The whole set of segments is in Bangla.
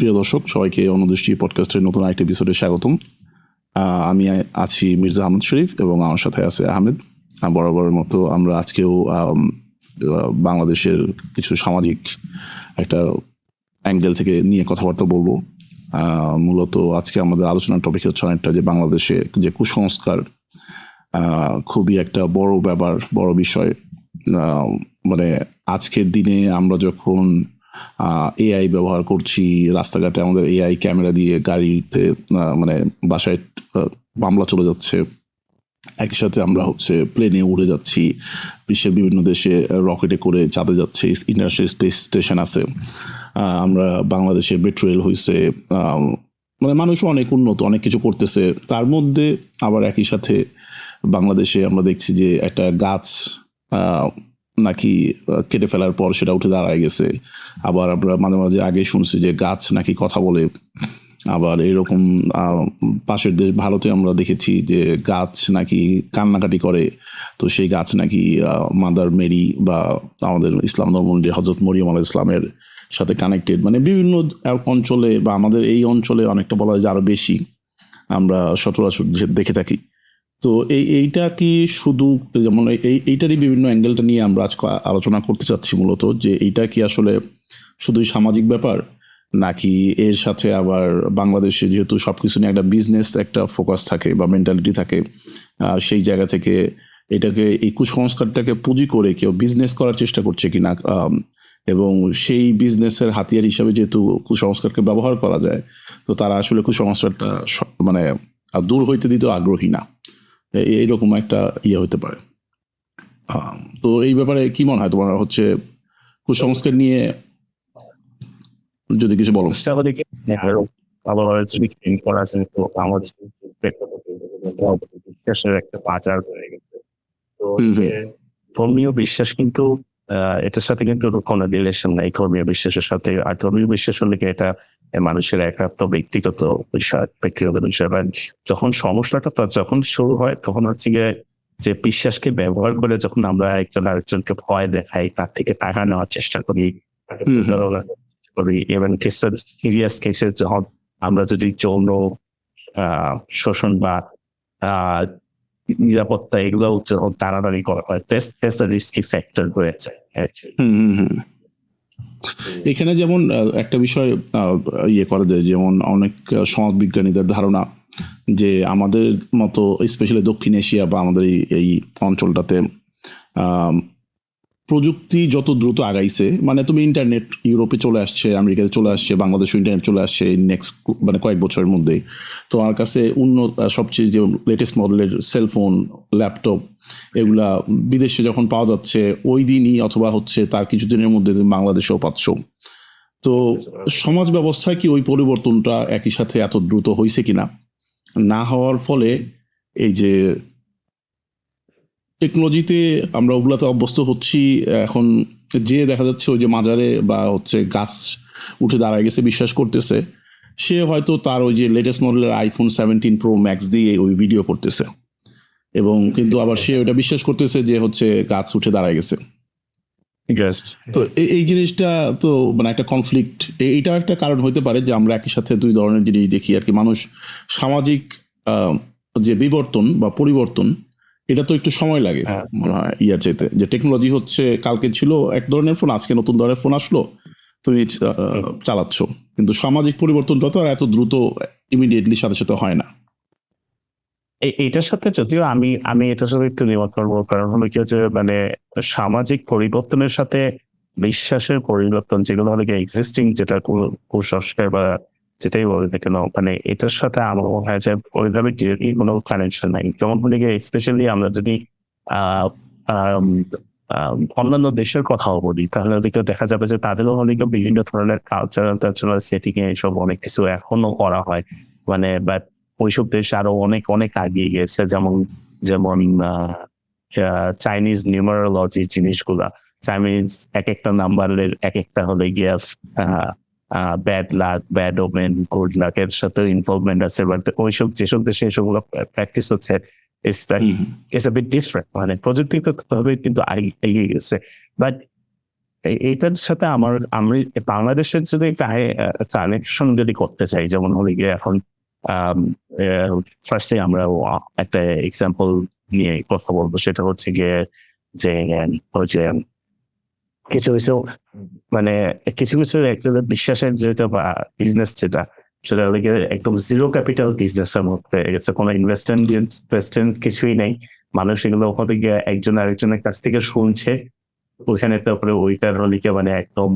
প্রিয় দর্শক, সবাইকে অন্যদৃষ্টি পডকাস্টের নতুন আরেকটি এপিসোডে স্বাগতম। আমি আছি মির্জা আহমদ শরীফ এবং আমার সাথে আছে আহমেদ। বরাবরের মতো আমরা আজকেও বাংলাদেশের কিছু সামাজিক একটা অ্যাঙ্গেল থেকে নিয়ে কথাবার্তা বলবো। মূলত আজকে আমাদের আলোচনার টপিক হচ্ছে অনেকটা যে বাংলাদেশে যে কুসংস্কার খুবই একটা বড় ব্যাপার, বড় বিষয়। মানে আজকের দিনে আমরা যখন এআই ব্যবহার করছি, রাস্তাঘাটে আমাদের এআই ক্যামেরা দিয়ে গাড়িতে মানে বাসায় মামলা চলে যাচ্ছে, একই সাথে আমরা প্লেনে উড়ে যাচ্ছি, বিশ্বের বিভিন্ন দেশে রকেটে করে চাঁদে যাচ্ছে, ইন্টারন্যাশনাল স্পেস স্টেশন আছে, আমরা বাংলাদেশে মেট্রো রেল হয়েছে, মানে মানুষ অনেক উন্নত, অনেক কিছু করতেছে। তার মধ্যে আবার একই সাথে বাংলাদেশে আমরা দেখছি যে একটা গাছ নাকি কেটে ফেলার পর সেটা উঠে দাঁড়ায় গেছে। আবার আমরা মাঝে মাঝে আগে শুনছি যে গাছ নাকি কথা বলে। আবার এরকম পাশের দেশ ভারতে আমরা দেখেছি যে গাছ নাকি কান্নাকাটি করে, তো সেই গাছ নাকি মাদার মেরি বা আমাদের ইসলাম ধর্ম যে হজরত মরিয়ম আলাইহিস ইসলামের সাথে কানেক্টেড। মানে বিভিন্ন অঞ্চলে বা আমাদের এই অঞ্চলে অনেকটা বলা হয় যে আরো বেশি আমরা সচরাচর দেখে থাকি। তো এইটা কি শুধু যেমন এইটারই বিভিন্ন অ্যাঙ্গেলটা নিয়ে আমরা আজকে আলোচনা করতে চাচ্ছি, মূলত যে এইটা কি আসলে শুধুই সামাজিক ব্যাপার, নাকি এর সাথে আবার বাংলাদেশে যেহেতু সবকিছু নিয়ে একটা বিজনেস একটা ফোকাস থাকে বা মেন্টালিটি থাকে, সেই জায়গা থেকে এটাকে এই কুসংস্কারটাকে পুঁজি করে কেউ বিজনেস করার চেষ্টা করছে কিনা, এবং সেই বিজনেসের হাতিয়ার হিসাবে যেহেতু কুসংস্কারকে ব্যবহার করা যায়, তো তারা আসলে কুসংস্কারটা মানে দূর হইতে দিতে আগ্রহী না, এইরকম একটা হতে পারে। তো এই ব্যাপারে কি মনে হয় তোমার, কুসংস্কার নিয়ে যদি কিছু বলো। বিশ্বাসের একটা বাজার হয়ে গেছে। তো ধর্মীয় বিশ্বাস কিন্তু এটার সাথে কিন্তু কোনো রিলেশন নাই ধর্মীয় বিশ্বাসের সাথে। আর ধর্মীয় বিশ্বাস হলে কি এটা মানুষের একাত্ম ব্যক্তিগত বিষয়। যখন সমস্যাটা যখন শুরু হয় তখন হচ্ছে গিয়ে যে বিশ্বাসকে ব্যবহার করে যখন আমরা একজন আরেকজনকে ভয় দেখাই, তার থেকে টাকা নেওয়ার চেষ্টা করি, ইভেন সিরিয়াস কেসে যখন আমরা যদি যৌন শোষণ বা নিরাপত্তা এগুলো তাড়াতাড়ি করা হয়, রিস্কি ফ্যাক্টর রয়েছে। এখানে যেমন একটা বিষয় করা যায়, যেমন অনেক সমাজবিজ্ঞানীদের ধারণা যে আমাদের মতো স্পেশালি দক্ষিণ এশিয়া বা আমাদের এই অঞ্চলটাতে প্রযুক্তি যত দ্রুত আগাইছে, মানে তুমি ইন্টারনেট ইউরোপে চলে আসছে, আমেরিকাতে চলে আসছে, বাংলাদেশে ইন্টারনেট চলে আসছে নেক্সট মানে কয়েক বছরের মধ্যেই। তো আমার কাছে উন্নত সবচেয়ে যে লেটেস্ট মডেলের সেলফোন, ল্যাপটপ এগুলা বিদেশে যখন পাওয়া যাচ্ছে ওই দিনই অথবা তার কিছুদিনের মধ্যে বাংলাদেশেও পাচ্ছ। তো সমাজ ব্যবস্থায় কি ওই পরিবর্তনটা একই সাথে এত দ্রুত হয়েছে কিনা, না হওয়ার ফলে এই যে টেকনোলজিতে আমরা ওগুলাতে অভ্যস্ত হচ্ছি, এখন যে দেখা যাচ্ছে ওই যে মাজারে বা গাছ উঠে দাঁড়ায় গেছে বিশ্বাস করতেছে, সে হয়তো তার ওই যে লেটেস্ট মডেলের আইফোন 17 প্রো ম্যাক্স দিয়ে ওই ভিডিও করতেছে, এবং কিন্তু আবার সে ওটা বিশ্বাস করতেছে যে গাছ উঠে দাঁড়ায় গেছে। তো এই জিনিসটা তো মানে একটা কনফ্লিক্ট, এইটা একটা কারণ হইতে পারে যে আমরা একই সাথে দুই ধরনের জিনিস দেখি আর কি। মানুষ সামাজিক যে বিবর্তন বা পরিবর্তন, এটা তো একটু সময় লাগে মনে হয় চাইতে। যে টেকনোলজি কালকে ছিল এক ধরনের ফোন, আজকে নতুন ধরনের ফোন আসলো, তুমি চালাচ্ছ, কিন্তু সামাজিক পরিবর্তনটা তো এত দ্রুত ইমিডিয়েটলি সাথে সাথে হয় না। এটার সাথে যদিও আমি এটার সাথে একটু নিমত করবো, কারণ হলো কি হচ্ছে মানে সামাজিক পরিবর্তনের সাথে বিশ্বাসের পরিবর্তন, যেগুলো হলো কি এক্সিস্টিং যেটা কুসংস্কার বা যেটাই বলে না কেন, মানে এটার সাথে আমার মনে হয় যে ওইভাবে কোনো কানেকশন নাই। যেমন হলে গিয়ে স্পেশালি আমরা যদি অন্যান্য দেশের কথাও বলি, তাহলে দেখা যাবে যে তাদেরও হলে বিভিন্ন ধরনের কালচারাল সেটিং এ এইসব অনেক কিছু এখনো করা হয়। মানে বাট ওইসব দেশ আরো অনেক অনেক আগিয়ে গেছে, যেমন চাইনিজ নিউমারোলজি জিনিসগুলা। চাইনিজ এক একটা নাম্বারের এক একটা হলে গিয়ে bad luck, bad women, good luck এর সাথে ইনভলভমেন্ট আছে। বাট ওইসব যেসব দেশে এসবগুলো প্র্যাকটিস হচ্ছে, it's a bit different, মানে প্রযুক্তিগতভাবে কিন্তু এগিয়ে গেছে। বাট এইটার সাথে আমি বাংলাদেশের যদি কানেকশন যদি করতে চাই, যেমন হলে গিয়ে এখন ফার্স্টে আমরা একটা এক্সাম্পল নিয়ে কথা বলবো, সেটা হচ্ছে গিয়ে যে হচ্ছে কিছু কিছু মানে কিছু কিছু একটা বিশ্বাসের যেটা বা বিজনেস যেটা, সেটা হলে গিয়ে একদম জিরো ক্যাপিটাল বিজনেসের মধ্যে গেছে, কোনো ইনভেস্টমেন্ট কিছুই নেই। মানুষ এগুলো ওখানে গিয়ে একজন আরেকজনের কাছ থেকে শুনছে, ওইখানে তারপরে ওইটার হলে গিয়ে মানে একদম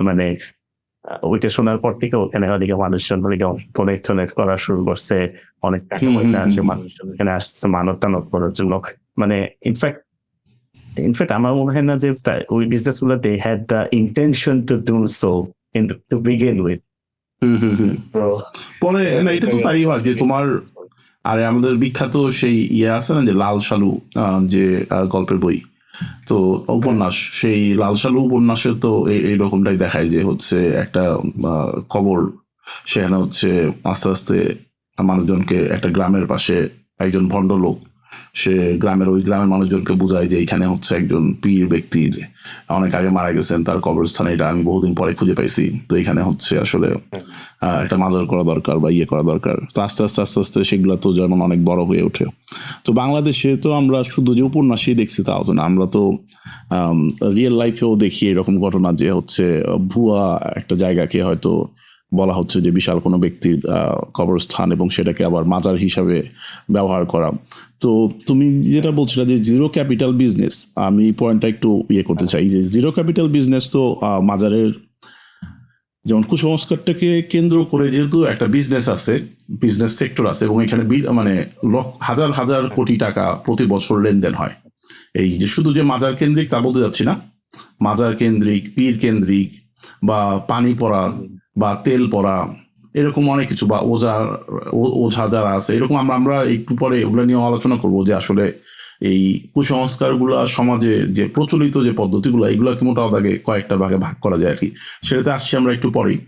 মানে ওইটা শোনার পর থেকে ওখানে হলে গিয়ে মানুষজন হলে গিয়ে ডোনেট করা শুরু করছে, অনেক টাকা পয়সা আসে, মানুষজন এখানে আসছে মানত টানত করার জন্য। মানে ইনফ্যাক্ট আমার মনে হয় না যে ওই বিজনেস গুলো they had the intention to do so in to begin with. পরে না, এটা তো তাই হয় যে তোমার, আরে আমাদের বিখ্যাত সেই ইয়ে আছে না যে লাল সালু, যে গল্পের বই, তো উপন্যাস, সেই লাল সালু উপন্যাসে তো এইরকমটাই দেখায় যে হচ্ছে একটা খবর, সেখানে হচ্ছে আস্তে আস্তে মানুষজনকে, একটা গ্রামের পাশে একজন ভণ্ডলোক, সে ওই গ্রামের মানুষজনকে বোঝায় যে এখানে হচ্ছে একজন পীর ব্যক্তির অনেক আগে মারা গেছেন, তার কবরস্থানে, এটা আমি বহুদিন পরে খুঁজে পাইছি, তো এখানে হচ্ছে আসলে একটা মাজার করা দরকার বা ইয়ে করা দরকার। তো আস্তে আস্তে আস্তে আস্তে সেগুলো তো যেমন অনেক বড় হয়ে ওঠে। তো বাংলাদেশে তো আমরা শুধু যে উপন্যাসেই দেখছি তাও তো না, আমরা তো রিয়েল লাইফেও দেখি এরকম ঘটনা যে হচ্ছে ভুয়া একটা জায়গাকে হয়তো বলা হচ্ছে যে বিশাল কোনো ব্যক্তির কবরস্থান, এবং সেটাকে আবার মাজার হিসাবে ব্যবহার করা। তো তুমি যেটা বলছিলে যে জিরো ক্যাপিটাল বিজনেস, আমি পয়েন্টটা একটু ইয়ে করতে চাই যে জিরো ক্যাপিটাল বিজনেস তো মাজারের যেমন কুসংস্কারটাকে কেন্দ্র করে যেহেতু একটা বিজনেস আছে, বিজনেস সেক্টর আছে, এবং এখানে মানে হাজার হাজার কোটি টাকা প্রতি বছর লেনদেন হয়। এই যে শুধু যে মাজার কেন্দ্রিক তা বলতে যাচ্ছি না, মাজার কেন্দ্রিক, পীর কেন্দ্রিক, বা পানি পড়া বা তেল পড়া, এরকম অনেক কিছু, বা ওঝা যারা আছে এরকম, আমরা একটু পরে ওগুলো নিয়ে আলোচনা করবো যে আসলে এই কুসংস্কারগুলো সমাজে যে প্রচলিত যে পদ্ধতিগুলো, এগুলোকে মোটামুটি কয়েকটা ভাগে ভাগ করা যায় আর কি, সেটাতে আসছি আমরা একটু পরেই।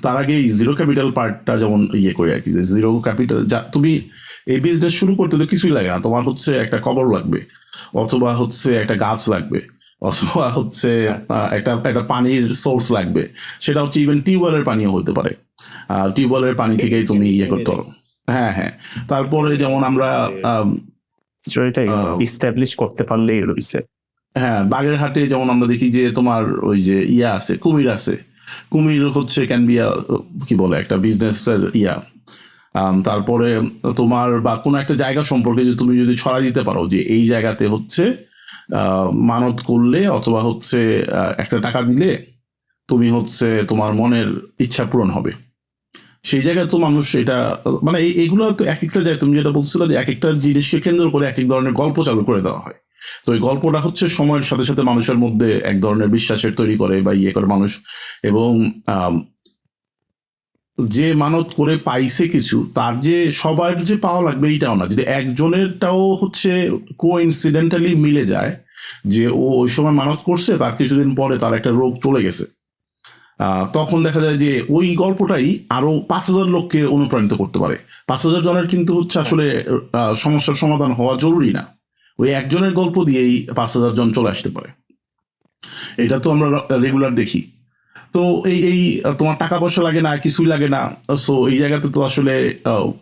তার আগে এই জিরো ক্যাপিটাল পার্টটা যেমন ইয়ে করি আর কি, যে জিরো ক্যাপিটাল, যা তুমি এই বিজনেস শুরু করতে তো কিছুই লাগে না, তোমার হচ্ছে একটা কবর লাগবে, অথবা হচ্ছে একটা গাছ লাগবে, অথবা হচ্ছে একটা পানির সোর্স লাগবে, সেটা হচ্ছে ইভেন টিউবওয়েলের পানিও হতে পারে, টিউবওয়েলের পানি থেকেই তুমি ইয়ে করতে পারো। হ্যাঁ হ্যাঁ, তারপরে যেমন আমরা এস্টাবলিশ করতে পারলেই রয়েছে। হ্যাঁ, বাগেরহাটে যেমন আমরা দেখি যে তোমার ওই যে ইয়া আছে, কুমির আছে, কুমির হচ্ছে ক্যান বি কি বলে একটা বিজনেসের ইয়া। তারপরে তোমার বা কোনো একটা জায়গা সম্পর্কে যে তুমি যদি ছড়া দিতে পারো যে এই জায়গাতে হচ্ছে মানত করলে অথবা হচ্ছে একটা টাকা দিলে তুমি হচ্ছে তোমার মনের ইচ্ছা পূরণ হবে, সেই জায়গায় তো মানুষ এটা, মানে এইগুলো তো এক একটা জায়গায়, তুমি যেটা বলছিল যে এক একটা জিনিসকে কেন্দ্র করে এক এক ধরনের গল্প চালু করে দেওয়া হয়। তো এই গল্পটা হচ্ছে সময়ের সাথে সাথে মানুষের মধ্যে এক ধরনের বিশ্বাসের তৈরি করে বা ইয়ে করে মানুষ, এবং যে মানত করে পাইছে কিছু, তার যে সবার যে পাওয়া লাগবে এইটাও না, যদি একজনেরটাও হচ্ছে কোইন্সিডেন্টালি মিলে যায় যে ও ওই সময় মানত করছে, তার কিছুদিন পরে তার একটা রোগ চলে গেছে, তখন দেখা যায় যে ওই গল্পটাই আরো 5,000 লোককে অনুপ্রাণিত করতে পারে। 5,000 জনের কিন্তু হচ্ছে আসলে সমস্যার সমাধান হওয়া জরুরি না, ওই একজনের গল্প দিয়েই 5,000 জন চলে আসতে পারে। এটা তো আমরা রেগুলার দেখি। তো এই তোমার টাকা পয়সা লাগে না, কিছুই লাগে না, সো এই জায়গাতে তো আসলে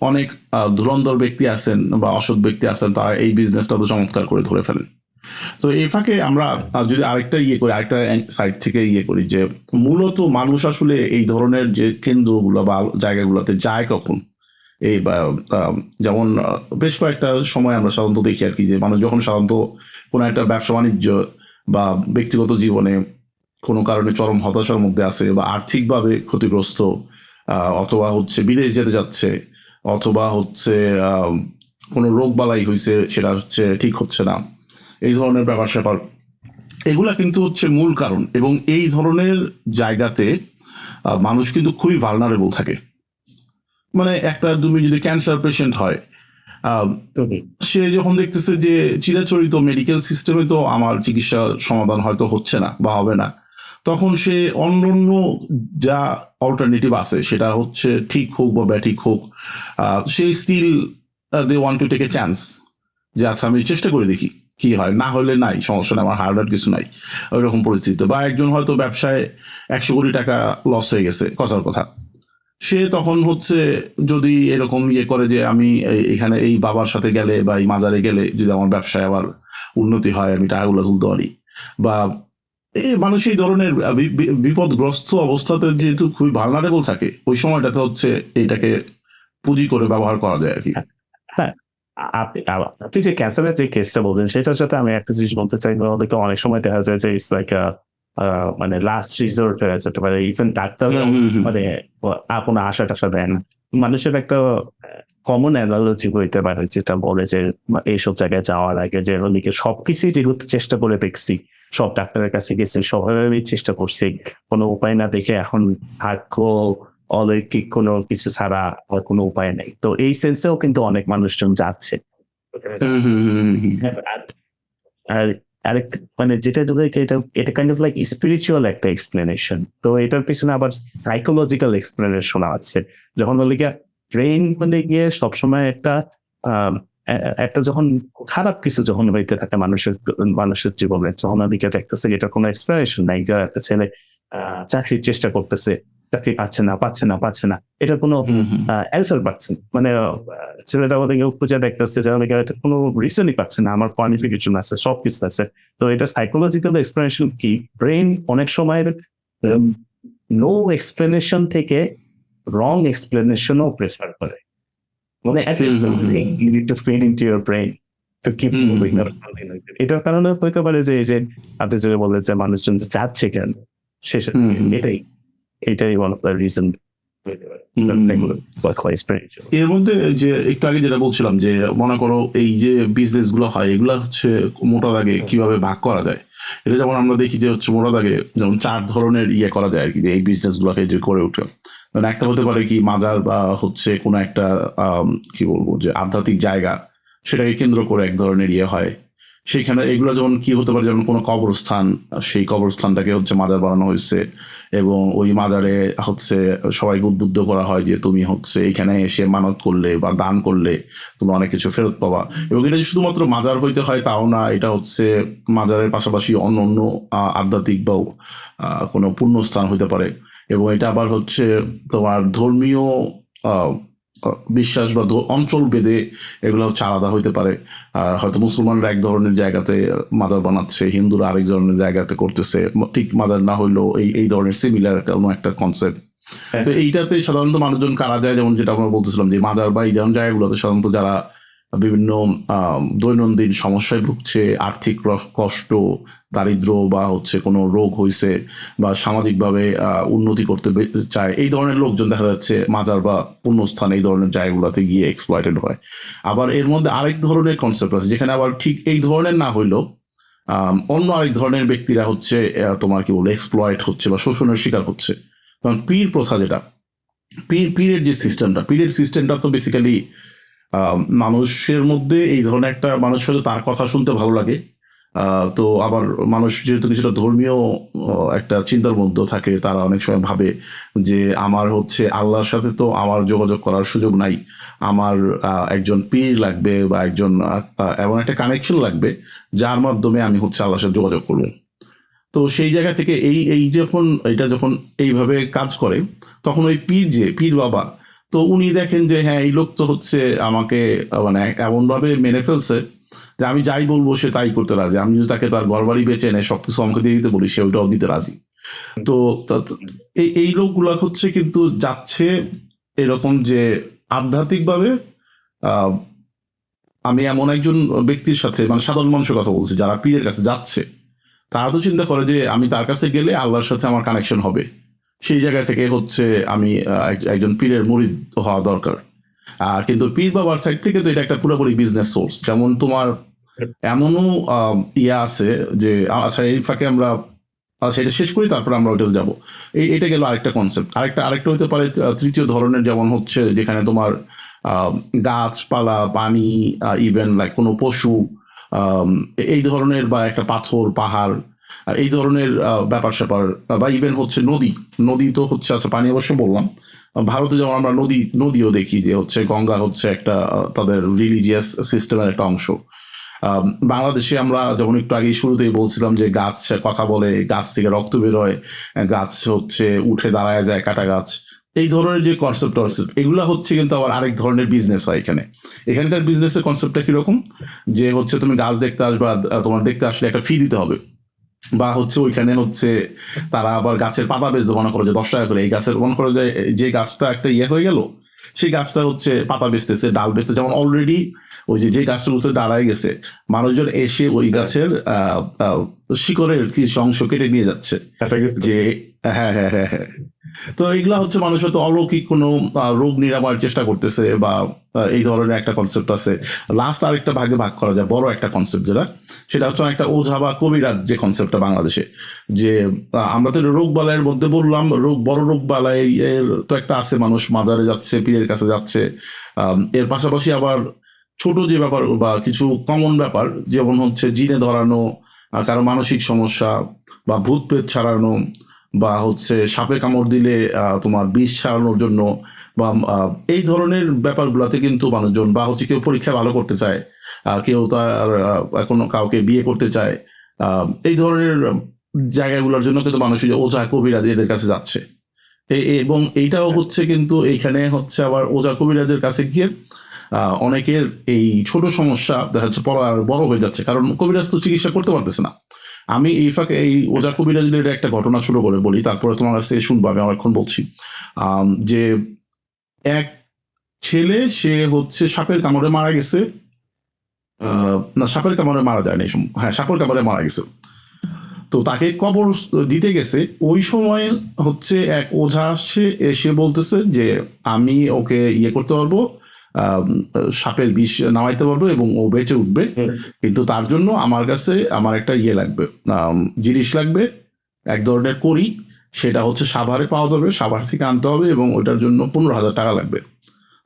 অনেক ধুরন্ধর ব্যক্তি আছেন বা অসৎ ব্যক্তি আছেন, তারা এই বিজনেসটা তো চমৎকার করে ধরে ফেলেন। তো এই ফাঁকে আমরা যদি আরেকটা ইয়ে করি, আরেকটা সাইড থেকে ইয়ে করি যে মূলত মানুষ আসলে এই ধরনের যে কেন্দ্রগুলো বা জায়গাগুলোতে যায় কখন, এই যেমন বেশ কয়েকটা সময় আমরা সাধারণত দেখি আর কি, যে মানুষ যখন সাধারণত কোনো একটা ব্যবসা বাণিজ্য বা ব্যক্তিগত জীবনে কোনো কারণে চরম হতাশার মধ্যে আছে, বা আর্থিকভাবে ক্ষতিগ্রস্ত, অথবা হচ্ছে বিদেশ যেতে যাচ্ছে, অথবা হচ্ছে কোনো রোগ বালাই হয়েছে, সেটা হচ্ছে ঠিক হচ্ছে না, এই ধরনের ব্যাপার স্যাপার, এগুলা কিন্তু হচ্ছে মূল কারণ। এবং এই ধরনের জায়গাতে মানুষ কিন্তু খুবই ভালনারেবল থাকে। মানে একটা তুমি যদি ক্যান্সার পেশেন্ট হয়, সে যখন দেখতেছে যে চিরাচরিত মেডিকেল সিস্টেমে তো আমার চিকিৎসার সমাধান হয়তো হচ্ছে না বা হবে না, তখন সে অন্য যা অল্টারনেটিভ আছে, সেটা হচ্ছে ঠিক হোক বা ব্যাঠিক হোক, সে still they want to take a chance যে আচ্ছা আমি চেষ্টা করে দেখি। কি হয়, না হলে নাই, সমস্যা নেই, আমার হার্ডওয়ার কিছু নাই, ওইরকম পরিস্থিতি। বা একজন হয়তো ব্যবসায় 100 কোটি টাকা লস হয়ে গেছে, কথার কথা, সে তখন হচ্ছে যদি এরকম ইয়ে করে যে আমি এখানে এই বাবার সাথে গেলে বা এই মাজারে গেলে যদি আমার ব্যবসায় আবার উন্নতি হয়, আমি টাকাগুলো তুলতে পারি, বা মানুষ এই ধরনের বিপদগ্রস্ত অবস্থাতে যেহেতু খুবই ভালনারেবল থাকে, ওই সময়টাতে হচ্ছে এইটাকে পুঁজি করে ব্যবহার করা যায় আর কি। হ্যাঁ, আপনি যে ক্যান্সারের যে কেসটা বললেন সেটার সাথে আমি একটা জিনিস বলতে চাই, ওদেরকে অনেক সময় দেখা যায় যে ইটস লাইক মানে লাস্ট রিসোর্ট হয়ে যেতে পারে, ইভেন ডাক্তার মানে কোনো আশা টাশা দেয় না। মানুষের একটা কমন অ্যানালজি হইতে পারে যেটা বলে যে এইসব জায়গায় যাওয়ার আগে যে ওদিকে সবকিছুই যেহেতু চেষ্টা করে দেখছি, সব ডাক্তারের কাছে গেছি, সবাই চেষ্টা করছি, কোনো উপায় না দেখে এখন ভাগ্য অলৌকিক কোনো কিছু ছাড়া আর কোনো উপায় নেই। তো এই সেন্সেও কিন্তু অনেক মানুষজন যাচ্ছে। আর আরেকটা মানে যেটা এটা কাইন্ড অফ লাইক স্পিরিচুয়াল একটা এক্সপ্লেনেশন। তো এটার পেছনে আবার সাইকোলজিক্যাল এক্সপ্লেনেশন আছে। যখন বলি গিয়া ব্রেইন মানে গিয়ে সবসময় একটা আম একটা যখন খারাপ কিছু যখন হইতে থাকে মানুষের জীবনে, যখন ওদিকে দেখতেছে এটার কোনো এক্সপ্লেনেশন নাই। যে একটা ছেলে চাকরির চেষ্টা করতেছে, চাকরি পাচ্ছে না। এটার কোনো অ্যান্সার পাচ্ছে না। মানে ছেলেটা ওদিকে খুঁজে দেখতেছে যে ওদিকে এটা কোনো রিজনই পাচ্ছে না। আমার কোয়ালিফিকেশন আছে, সবকিছু আছে। তো এটা সাইকোলজিক্যাল এক্সপ্লেনেশন কি? ব্রেইন অনেক সময় নো এক্সপ্লেনেশন থেকে রং এক্সপ্লেনেশনও প্রেফার করে। মানে at least something you need to feed into your brain to keep moving or something like that. এটার কারণে হইতে পারে যে এই যে আপনি যেটা বললেন যে মানুষজন যে যাচ্ছে কেন শেষে এটাই one of the reason এর মধ্যে যে একটু আগে যেটা বলছিলাম যে মনে করো এই যে বিজনেস গুলো হয় এগুলা হচ্ছে মোটা দাগে কিভাবে ভাগ করা যায়, এটা যেমন আমরা দেখি যে হচ্ছে মোটা দাগে যেমন 4 ধরনের ইয়ে করা যায় আর কি, যে এই বিজনেস গুলোকে যে করে উঠে। মানে একটা হতে পারে কি মাজার বা হচ্ছে কোনো একটা কি বলবো যে আধ্যাত্মিক জায়গা, সেটাকে কেন্দ্র করে এক ধরনের ইয়ে হয়। সেইখানে এগুলো যেমন কি হতে পারে, যেমন কোনো কবরস্থান, সেই কবরস্থানটাকে হচ্ছে মাজার বানানো হয়েছে এবং ওই মাজারে হচ্ছে সবাইকে উদ্বুদ্ধ করা হয় যে তুমি হচ্ছে এখানে এসে মানত করলে বা দান করলে তুমি অনেক কিছু ফেরত পাবা। এবং এটা যে শুধুমাত্র মাজার হইতে হয় তাও না, এটা হচ্ছে মাজারের পাশাপাশি অন্য অন্য আধ্যাত্মিক বা কোনো পুণ্যস্থান হইতে পারে। এবং এটা আবার হচ্ছে তোমার ধর্মীয় বিশ্বাস বা অঞ্চল ভেদে এগুলো হচ্ছে আলাদা হইতে পারে। হয়তো মুসলমানরা এক ধরনের জায়গাতে মাজার বানাচ্ছে, হিন্দুরা আরেক ধরনের জায়গাতে করতেছে, ঠিক মাজার না হইলেও এই ধরনের সিমিলার কোনো একটা কনসেপ্ট। তো এইটাতে সাধারণত মানুষজন কারা যায়, যেমন যেটা আমরা বলতেছিলাম যে মাজার বা এই ধরনের জায়গাগুলোতে সাধারণত যারা বিভিন্ন দৈনন্দিন সমস্যায় ভুগছে, আর্থিক কষ্ট, দারিদ্র বা হচ্ছে কোনো রোগ হয়েছে বা সামাজিকভাবে উন্নতি করতে চায়, এই ধরনের লোকজন দেখা যাচ্ছে মাজার বা পুণ্যস্থান এই ধরনের জায়গাগুলোতে গিয়ে এক্সপ্লয়েটেড হয়। আবার এর মধ্যে আরেক ধরনের কনসেপ্ট আছে যেখানে আবার ঠিক এই ধরনের না হইলেও অন্য আরেক ধরনের ব্যক্তিরা হচ্ছে তোমার কি বলবো এক্সপ্লয়েট হচ্ছে বা শোষণের শিকার হচ্ছে। কারণ পীর প্রথা যেটা, পীরের যে পীরের সিস্টেমটা তো বেসিক্যালি মানুষের মধ্যে এই ধরনের একটা মানুষ হয়তো তার কথা শুনতে ভালো লাগে, তো আবার মানুষ যেহেতু কিছুটা ধর্মীয় একটা চিন্তার মধ্যে থাকে, তারা অনেক সময় ভাবে যে আমার হচ্ছে আল্লাহর সাথে তো আমার যোগাযোগ করার সুযোগ নাই, আমার একজন পীর লাগবে বা একজন এমন একটা কানেকশন লাগবে যার মাধ্যমে আমি হচ্ছে আল্লাহর সাথে যোগাযোগ করবো। তো সেই জায়গা থেকে এই যখন এটা যখন এইভাবে কাজ করে তখন ওই পীর বাবা, তো উনি দেখেন যে হ্যাঁ এই লোক তো হচ্ছে আমাকে মানে এমনভাবে মেনে ফেলছে যে আমি যাই বলবো সে তাই করতে রাজি, আমি যদি তাকে তার ঘর বাড়ি বেঁচে এনে সবকিছু আমাকে দিয়ে দিতে বলি সে ওইটাও দিতে রাজি। তো এই লোকগুলা হচ্ছে কিন্তু যাচ্ছে এরকম যে আধ্যাত্মিকভাবে আমি এমন একজন ব্যক্তির সাথে, মানে সাধারণ মানুষের কথা বলছি যারা পীরের কাছে যাচ্ছে, তারা তো চিন্তা করে যে আমি তার কাছে গেলে আল্লাহর সাথে আমার কানেকশন হবে, সেই জায়গা থেকে হচ্ছে আমি একজন পীরের মুরিদ হওয়া দরকার। আর কিন্তু পীর বাবার সাইড থেকে তো এটা একটা পুরোপুরি বিজনেস সোর্স। যেমন তোমার এমনও ইয়া আছে যে আচ্ছা এই ফাঁকে আমরা এটা শেষ করি তারপর আমরা ওইটা যাবো। এটা গেল আরেকটা কনসেপ্ট। আরেকটা হতে পারে তৃতীয় ধরনের, যেমন হচ্ছে যেখানে তোমার গাছপালা, পানি, ইভেন লাইক কোনো পশু, এই ধরনের বা একটা পাথর, পাহাড়, এই ধরনের ব্যাপার স্যাপার, বা ইভেন হচ্ছে নদী তো হচ্ছে আছে পানি অবশ্য বললাম। ভারতে যেমন আমরা নদীও দেখি যে হচ্ছে গঙ্গা হচ্ছে একটা তাদের রিলিজিয়াস সিস্টেমের একটা অংশ। বাংলাদেশে আমরা যেমন একটু আগে শুরুতেই বলছিলাম যে গাছ কথা বলে, গাছ থেকে রক্ত বেরোয়, গাছ হচ্ছে উঠে দাঁড়ায় যায়, কাটা গাছ, এই ধরনের যে কনসেপ্ট এগুলা হচ্ছে কিন্তু আবার আরেক ধরনের বিজনেস হয় এখানে। এখানকার বিজনেসের কনসেপ্টটা কিরকম, যে হচ্ছে তুমি গাছ দেখতে আসবা, তোমার দেখতে আসলে একটা ফি দিতে হবে, বা হচ্ছে ওইখানে হচ্ছে তারা আবার গাছের পাতা বেচতে মনে করো যে 10 টাকা করে, এই গাছের মনে করো যে গাছটা একটা ইয়ে হয়ে গেল, সেই গাছটা হচ্ছে পাতা বেচতেছে, ডাল বেচতে, যেমন অলরেডি ওই যে গাছটার উঠে দাঁড়ায় গেছে, মানুষজন এসে ওই গাছের শিকড়ের কিছু অংশ কেটে নিয়ে যাচ্ছে, যে হ্যাঁ হ্যাঁ হ্যাঁ হ্যাঁ। তো এগুলা হচ্ছে মানুষ হয়তো অলৌকিক কোনো রোগ নিরাময়ের চেষ্টা করতেছে, বা এই ধরনের একটা কনসেপ্ট আছে। লাস্ট আরেকটা ভাগে ভাগ করা যায়, বড় একটা কনসেপ্ট যেটা, সেটা হচ্ছে একটা ওঝা বা কবিরাজ যে কনসেপ্টটা বাংলাদেশে, যে আমরা তো রোগ বালাইয়ের মধ্যে বললাম, বড় রোগ বালাই এর তো একটা আছে, মানুষ মাজারে যাচ্ছে, পীরের কাছে যাচ্ছে, এর পাশাপাশি আবার ছোট যে ব্যাপার বা কিছু কমন ব্যাপার, যেমন হচ্ছে জিনে ধরানো, কারো মানসিক সমস্যা, বা ভূত প্রেত ছাড়ানো, বা হচ্ছে সাপে কামড় দিলে তোমার বিষ ছাড়ানোর জন্য, বা এই ধরনের ব্যাপারগুলোতে কিন্তু মানুষজন, বা হচ্ছে কেউ পরীক্ষা ভালো করতে চায়, কেউ তার কোনো কাউকে বিয়ে করতে চায়, এই ধরনের জায়গাগুলোর জন্য কিন্তু মানুষ ওঝা কবিরাজ এদের কাছে যাচ্ছে। এবং এইটাও হচ্ছে কিন্তু এইখানে হচ্ছে আবার ওঝা কবিরাজের কাছে গিয়ে অনেকের এই ছোট সমস্যা দেখা যাচ্ছে বড় হয়ে যাচ্ছে, কারণ কবিরাজ তো চিকিৎসা করতে পারতেছে না। আমি এই ফাঁকে এই ওঝা কবিরাজের একটা ঘটনা শুরু করে বলি, তারপরে তোমার কাছে শুনবো, আমি অনেকক্ষণ বলছি। যে এক ছেলে, সে হচ্ছে সাপের কামড়ে মারা গেছে, না সাপের কামড়ে মারা যায়নি, হ্যাঁ সাপের কামড়ে মারা গেছে। তো তাকে কবর দিতে গেছে, ওই সময় হচ্ছে এক ওঝা আসছে, এসে বলতেছে যে আমি ওকে ইয়ে করতে পারবো, সাপের বিষ নামাইতে পারবো এবং ও বেঁচে উঠবে, কিন্তু তার জন্য আমার কাছে আমার একটা ইয়ে লাগবে, জিনিস লাগবে, এক ধরনের করি, সেটা হচ্ছে সাভারে পাওয়া যাবে, সাভার থেকে আনতে হবে, এবং ওইটার জন্য 15,000 টাকা লাগবে।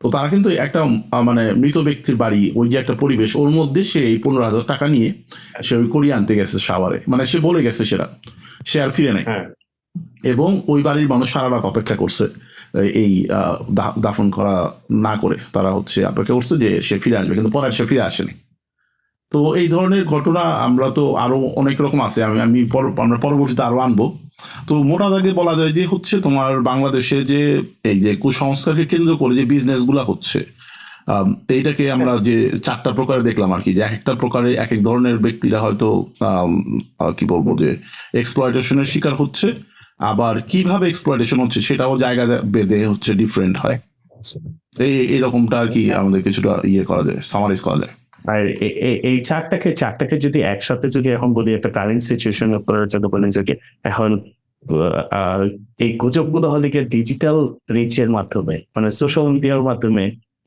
তো তারা কিন্তু একটা মানে মৃত ব্যক্তির বাড়ি, ওই যে একটা পরিবেশ, ওর মধ্যে সে এই 15,000 টাকা নিয়ে সে ওই করি আনতে গেছে সাভারে, মানে সে বলে গেছে সেটা, সে আর ফিরে নেয়। এবং ওই বাড়ির মানুষ সারা রাত অপেক্ষা করছে, এই দাফন করা না করে তারা হচ্ছে অপেক্ষা করছে যে সে ফিরে আসবে, কিন্তু পরে সে ফিরে আসেনি। তো এই ধরনের ঘটনা আমরা তো আরো অনেক রকম আছে, আমরা পরবর্তীতে আরো আনবো। তো মোটা দাগে বলা যায় যে হচ্ছে তোমার বাংলাদেশে যে এই যে কুসংস্কারকে কেন্দ্র করে যে বিজনেস গুলা হচ্ছে, এইটাকে আমরা যে 4টা প্রকারে দেখলাম আর কি, যে এক একটা প্রকারে এক এক ধরনের ব্যক্তিরা হয়তো কি বলবো যে এক্সপ্লয়টেশনের শিকার হচ্ছে, আবার কিভাবে এক্সপ্লয়টেশন হচ্ছে সেটাও জায়গা বেঁধে হচ্ছে ডিফারেন্ট হয়। এইরকমটা আর কি আমাদের কিছুটা ইয়ে করা যায়, সামারাইজ করা যায়। আর এই চারটাকে যদি একসাথে যদি এখন বলি, একটা কারেন্ট সিচুয়েশন আপনারা যদি বলেন যে এখন এই গুজবগুলো হলে গিয়ে ডিজিটাল রিচের মাধ্যমে, মানে সোশ্যাল মিডিয়ার মাধ্যমে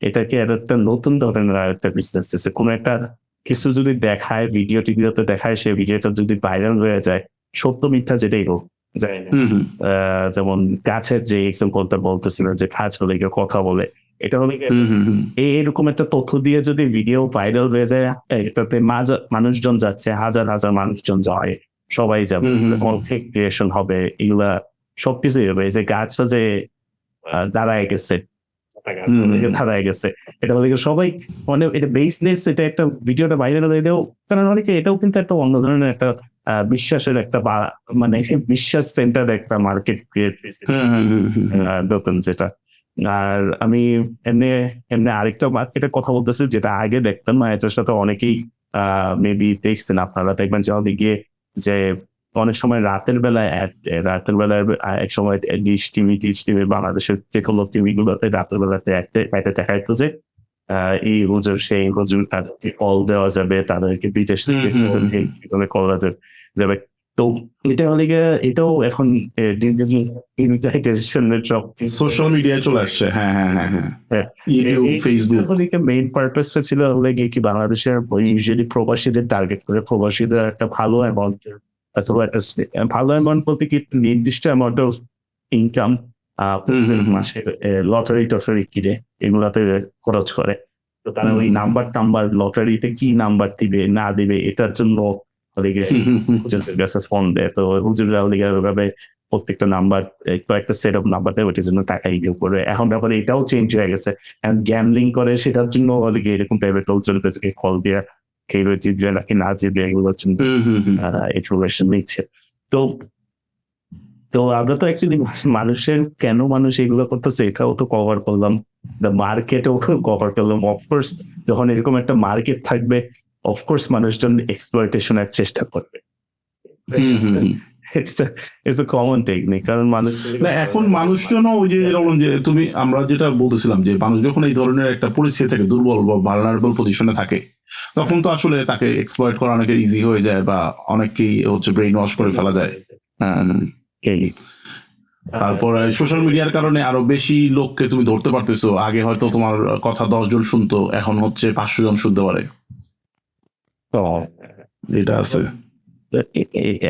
এটাকে একটা নতুন ধরনের একটা বিজনেস দিচ্ছে। কোনো একটা কিছু যদি দেখায়, ভিডিওতে দেখায়, সেই ভিডিওটা যদি ভাইরাল হয়ে যায়, সত্য মিথ্যা যেটাই হোক যায় না। যেমন গাছের যে এক্সাম্পলটা বলতেছিল, যে গাছ হলে গিয়ে কথা বলে, এটা হলে এরকম একটা তথ্য দিয়ে যদি ভিডিও ভাইরাল হয়ে যায়, এটাতে মানুষজন যাচ্ছে, হাজার হাজার মানুষজন যায়, সবাই যাবে, কনফ্লিক্ট ক্রিয়েশন হবে, এগুলা সবকিছুই হবে। এই যে গাছটা যে দাঁড়ায় গেছে, দাঁড়ায় গেছে, এটা বলে সবাই, মানে এটা বেসলেস, এটা একটা ভিডিওটা ভাইরাল হয়ে দেও, কারণ অনেকে এটাও কিন্তু একটা অন্য ধরনের একটা বিশ্বাসের একটা, মানে বিশ্বাস সেন্টার একটা মার্কেট ক্রিয়েট নতুন যেটা। আর আমি এমনি আরেকটা মার্কেটের কথা বলতেছি, যেটা আগে দেখতাম না, এটার সাথে অনেকেই মেবি দেখছেন আপনারা, দেখবেন যে অনেকে যে অনেক সময় রাতের বেলায় এক সময় ডিশ টিভি বাংলাদেশের যে কোনো টিভি গুলোতে রাতের বেলাতে একটা দেখা যেত যে এই হুজুর সেই হুজুর, তাদেরকে কল দেওয়া যাবে, তাদেরকে বিদেশ থেকে কল যাবে। তো এটা হলে এটাও এখন সোশ্যাল মিডিয়ায় চলে আসছে। হ্যাঁ হ্যাঁ হ্যাঁ হ্যাঁ, ইউটিউব, ফেসবুক। মেইন পারপাসটা ছিল হলে কি বাংলাদেশের ইউজুয়ালি প্রবাসীদের টার্গেট করে, প্রবাসীদের একটা ভালো অ্যামাউন্ট, অথবা একটা ভালো অ্যামাউন্ট বলতে কি নির্দিষ্ট অ্যামাউন্ট অফ ইনকাম মাসে লটারি কিনে এগুলাতে খরচ করে। তো তারা ওই নাম্বার লটারিতে কি নাম্বার দিবে না দিবে এটার জন্য হুজুরদের কাছে ফোন দেয়। তো হুজুররা ওইভাবে প্রত্যেকটা নাম্বার, কয়েকটা সেট অফ নাম্বার দেয়, ওইটার জন্য টাকা ইয়ে করে। এখন ব্যাপারে এটাও চেঞ্জ হয়ে গেছে, গ্যামলিং করে, সেটার জন্য এরকম প্রাইভেট লোকজনকে কল দিয়ে কেউ জিতবে নাকি না জিতবে এগুলো ইনফরমেশন নিচ্ছে। তো তো আমরা তো অ্যাকচুয়ালি মানুষের কেন মানুষ এগুলো করতেছে এটাও তো কভার করলাম, দ্য মার্কেটও কভার করলাম। অফকোর্স যখন এরকম একটা মার্কেট থাকবে অফকোর্স মানুষজন এক্সপ্লয়টেশনের চেষ্টা করবে। It's a common technique, কারণ মানুষ না এখন মানুষজন ওই যে যেরকম যে আমরা যেটা বলতেছিলাম যে মানুষ যখন এই ধরনের একটা পরিস্থিতি থাকে, দুর্বল বা ভালনারেবল পজিশনে থাকে, তখন তো আসলে তাকে এক্সপ্লয়েট করা অনেকে ইজি হয়ে যায় বা অনেককেই হচ্ছে ব্রেইন ওয়াশ করে ফেলা যায়। তারপর সোশ্যাল মিডিয়ার কারণে আরো বেশি লোককে তুমি ধরতে পারতেছো। আগে হয়তো তোমার কথা 10 জন শুনতো, এখন হচ্ছে 500 জন শুনতে পারে। এটা আছে।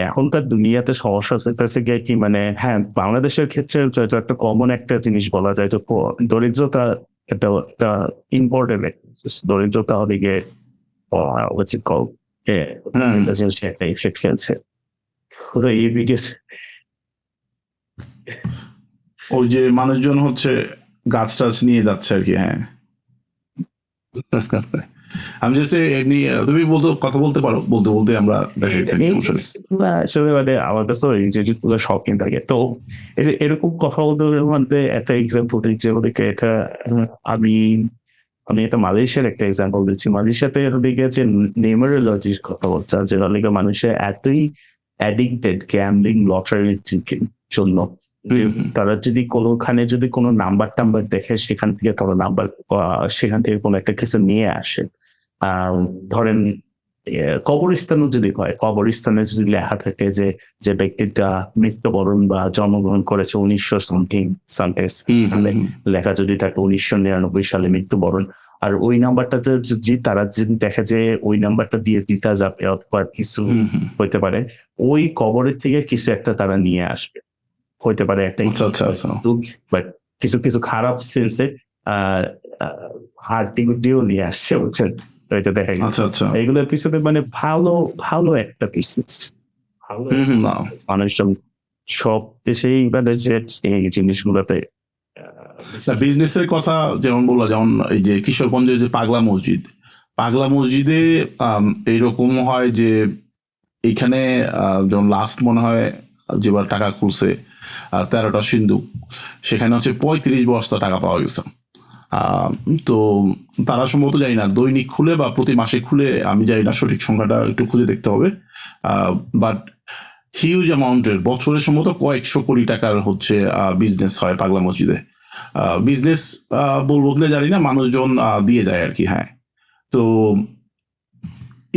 এখনকার দুনিয়াতে সমস্যা হচ্ছে গিয়ে কি, মানে হ্যাঁ বাংলাদেশের ক্ষেত্রে একটা কমন একটা জিনিস বলা যায়, যে দরিদ্রতা একটা ইম্পর্টেন্ট। দরিদ্রতা হলে গিয়ে একটা ইফেক্ট ফেলছে। ওই যে মানুষজন হচ্ছে গাছ টাছ নিয়ে যাচ্ছে আর কি। হ্যাঁ আমি যে এমনি তুমি কথা বলতে পারো, বলতে বলতে আমরা আসলে মানে আমার কাছে এই জিনিসগুলো শখিন থাকে। তো এরকম কথা বলতে মধ্যে একটা এক্সাম্পল দিচ্ছি ওদেরকে। এটা আমি এটা মালয়েশিয়ার একটা এক্সাম্পল দিচ্ছি। মালয়েশিয়াতে গেছে নিউমেরোলজির কথা বলছে, যেটা লিগে মানুষের এতই অ্যাডিক্টেড গ্যাম্বলিং লটারির জন্য, তারা যদি কোনোখানে যদি কোনো নাম্বার টাম্বার দেখে সেখান থেকে তারা সেখান থেকে কোনো একটা কিছু নিয়ে আসে। ধরেন কবরস্থানও যদি হয়, কবরস্থানে যদি লেখা থাকে যে ব্যক্তিটা মৃত্যুবরণ বা জন্মগ্রহণ করেছে 1900 লেখা যদি থাকে 1999 সালে মৃত্যুবরণ, আর ওই নাম্বারটা যদি তারা যদি দেখে যে ওই নাম্বারটা দিয়ে দিতে যাবে অথবা কিছু হইতে পারে, ওই কবরের থেকে কিছু একটা তারা নিয়ে আসবে। হইতে পারে একটা বাট কিছু কিছু খারাপ সেন্সে হার্ট দিয়েও নিয়ে আসছে, বুঝছেন? এটা দেখা গেছে এইগুলোর পিছনে মানে ভালো একটা বিজনেস। মানুষজন সব দেশেই মানে যে এই জিনিসগুলোতে বিজনেসের কথা যেমন বললাম, যেমন এই যে কিশোরগঞ্জের যে পাগলা মসজিদে এইরকম হয় যে এইখানে যেমন লাস্ট মনে হয় যেবার টাকা খুলছে 13টা সিন্দুক, সেখানে হচ্ছে 35 বস্তা টাকা পাওয়া গেছে। তো তারা সম্ভবত জানি না দৈনিক খুলে বা প্রতি মাসে খুলে, আমি জানি না সঠিক সংখ্যাটা, একটু খুঁজে দেখতে হবে। বাট হিউজ অ্যামাউন্টের বছরে সম্ভবত কয়েকশো কোটি টাকার হচ্ছে বিজনেস হয় পাগলা মসজিদে। বিজনেস বলবো কিনা জানি না, মানুষজন দিয়ে যায় আর কি। হ্যাঁ, তো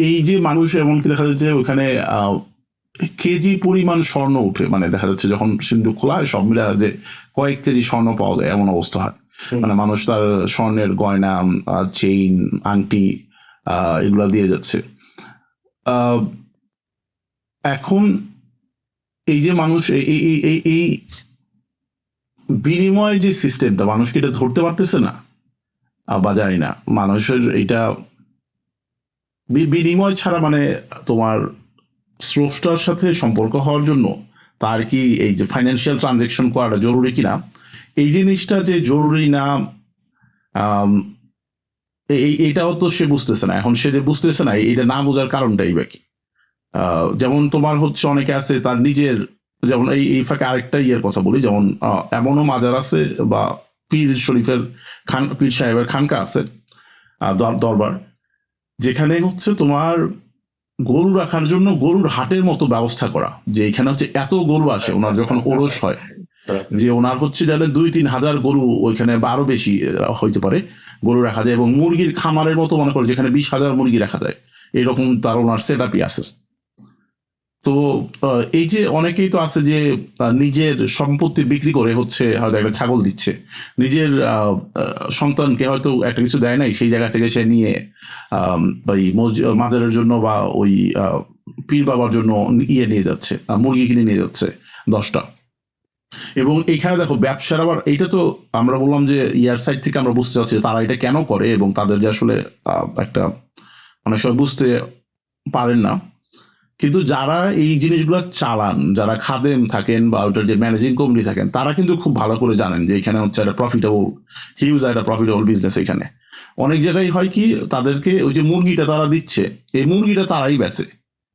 এই যে মানুষ এমনকি দেখা যাচ্ছে ওখানে কেজি পরিমাণ স্বর্ণ উঠে, মানে দেখা যাচ্ছে যখন সিন্ধুক খোলা হয় সব মিলে যে কয়েক কেজি স্বর্ণ পাওয়া যায় এমন অবস্থা হয়। মানে মানুষ তার স্বর্ণের গয়না, চেইন, আংটি এগুলা দিয়ে যাচ্ছে। এখন এই যে মানুষ এই বিনিময় যে সিস্টেমটা, মানুষকে এটা ধরতে পারতেছে না বা জানি না মানুষের এটা বিনিময় ছাড়া, মানে তোমার স্রষ্টার সাথে সম্পর্ক হওয়ার জন্য তার কি এই যে ফাইন্যান্সিয়াল ট্রানজেকশন করাটা জরুরি কিনা, এই জিনিসটা যে জরুরি না এইটাও তো সে বুঝতেছে না। এখন সে যে বুঝতেছে না, এইটা না বোঝার কারণটাই বা কি? যেমন তোমার হচ্ছে অনেকে আছে তার নিজের, যেমন এই ফাঁকে আরেকটা ইয়ের কথা বলি, যেমন এমনও মাজার আছে বা পীর শরীফের পীর সাহেবের খানকা আছে, দরবার, যেখানে হচ্ছে তোমার গরু রাখার জন্য গরুর হাটের মতো ব্যবস্থা করা, যে এখানে হচ্ছে এত গরু আসে ওনার যখন ওরস হয়, যে ওনার হচ্ছে যাদের 2-3 হাজার গরু ওইখানে বা আরো বেশি হইতে পারে গরু রাখা যায়, এবং মুরগির খামারের মতো মনে করে যেখানে 20,000 মুরগি রাখা যায়, এরকম তার ওনার সেট আপই আছে। তো এই যে অনেকেই তো আছে যে নিজের সম্পত্তি বিক্রি করে হচ্ছে হয়তো একটা ছাগল দিচ্ছে, নিজের সন্তানকে হয়তো একটা কিছু দেয় নাই, সেই জায়গা থেকে সে নিয়ে ওই মাজারের জন্য বা ওই পীর বাবার জন্য নিয়ে যাচ্ছে, মুরগি কিনে নিয়ে যাচ্ছে 10টা। এবং এইখানে দেখো ব্যবসার আবার এইটা তো আমরা বললাম যে ইয়ার সাইড থেকে আমরা বুঝতে পারছি তারা এটা কেন করে, এবং তাদের যে আসলে একটা অনেক সময় বুঝতে পারেন না। কিন্তু যারা এই জিনিসগুলো চালান, যারা খাদেম থাকেন বা ওটার যে ম্যানেজিং কমিটি থাকেন, তারা কিন্তু খুব ভালো করে জানেন যে এখানে হচ্ছে একটা প্রফিটেবল বিজনেস এখানে। অনেক জায়গায় হয় কি, তাদেরকে ওই যে মুরগিটা তারা দিচ্ছে, এই মুরগিটা তারাই বেচে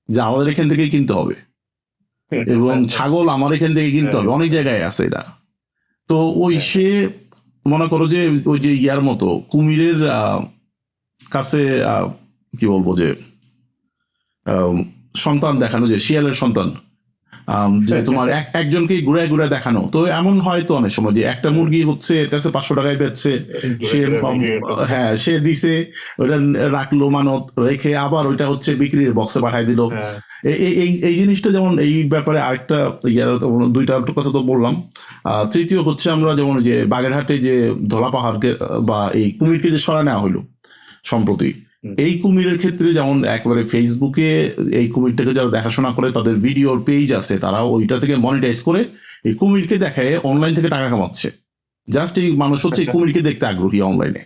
যে আমাদের এখান থেকেই কিনতে হবে, এবং ছাগল আমার এখান থেকে কিনতে হবে, অনেক জায়গায় আছে এটা। তো ওই সে মনে করো যে ওই যে ইয়ার মতো কুমিরের কাছে কি বলবো যে সন্তান দেখানো, যে শিয়ালের সন্তান, যে তোমার একজনকেই ঘুরায় ঘুরায় দেখানো। তো এমন হয় তো অনেক সময় যে একটা মুরগি হচ্ছে এর কাছে 500 টাকায় বেচছে, সে হ্যাঁ সে দিছে, ওইটা রাখলো মানত রেখে আবার ওইটা হচ্ছে বিক্রির বক্সে পাঠাই দিল। এই জিনিসটা যেমন, এই ব্যাপারে আরেকটা দুইটা কথা তো বললাম। তৃতীয় হচ্ছে আমরা যেমন যে বাগেরহাটে যে ধলা পাহাড়কে বা এই কুমিরকে যে সরায় নেওয়া হইলো সম্প্রতি, এই কুমিরের ক্ষেত্রে যেমন একেবারে ফেসবুকে এই কুমিরটাকে যারা দেখাশোনা করে, তাদের ভিডিওর পেজ আছে, তারা ওইটা থেকে মনিটাইজ করে এই কুমিরকে দেখায় অনলাইন থেকে টাকা কামাচ্ছে। জাস্ট এই মানুষ হচ্ছে এই কুমিরকে দেখতে আগ্রহী অনলাইনে।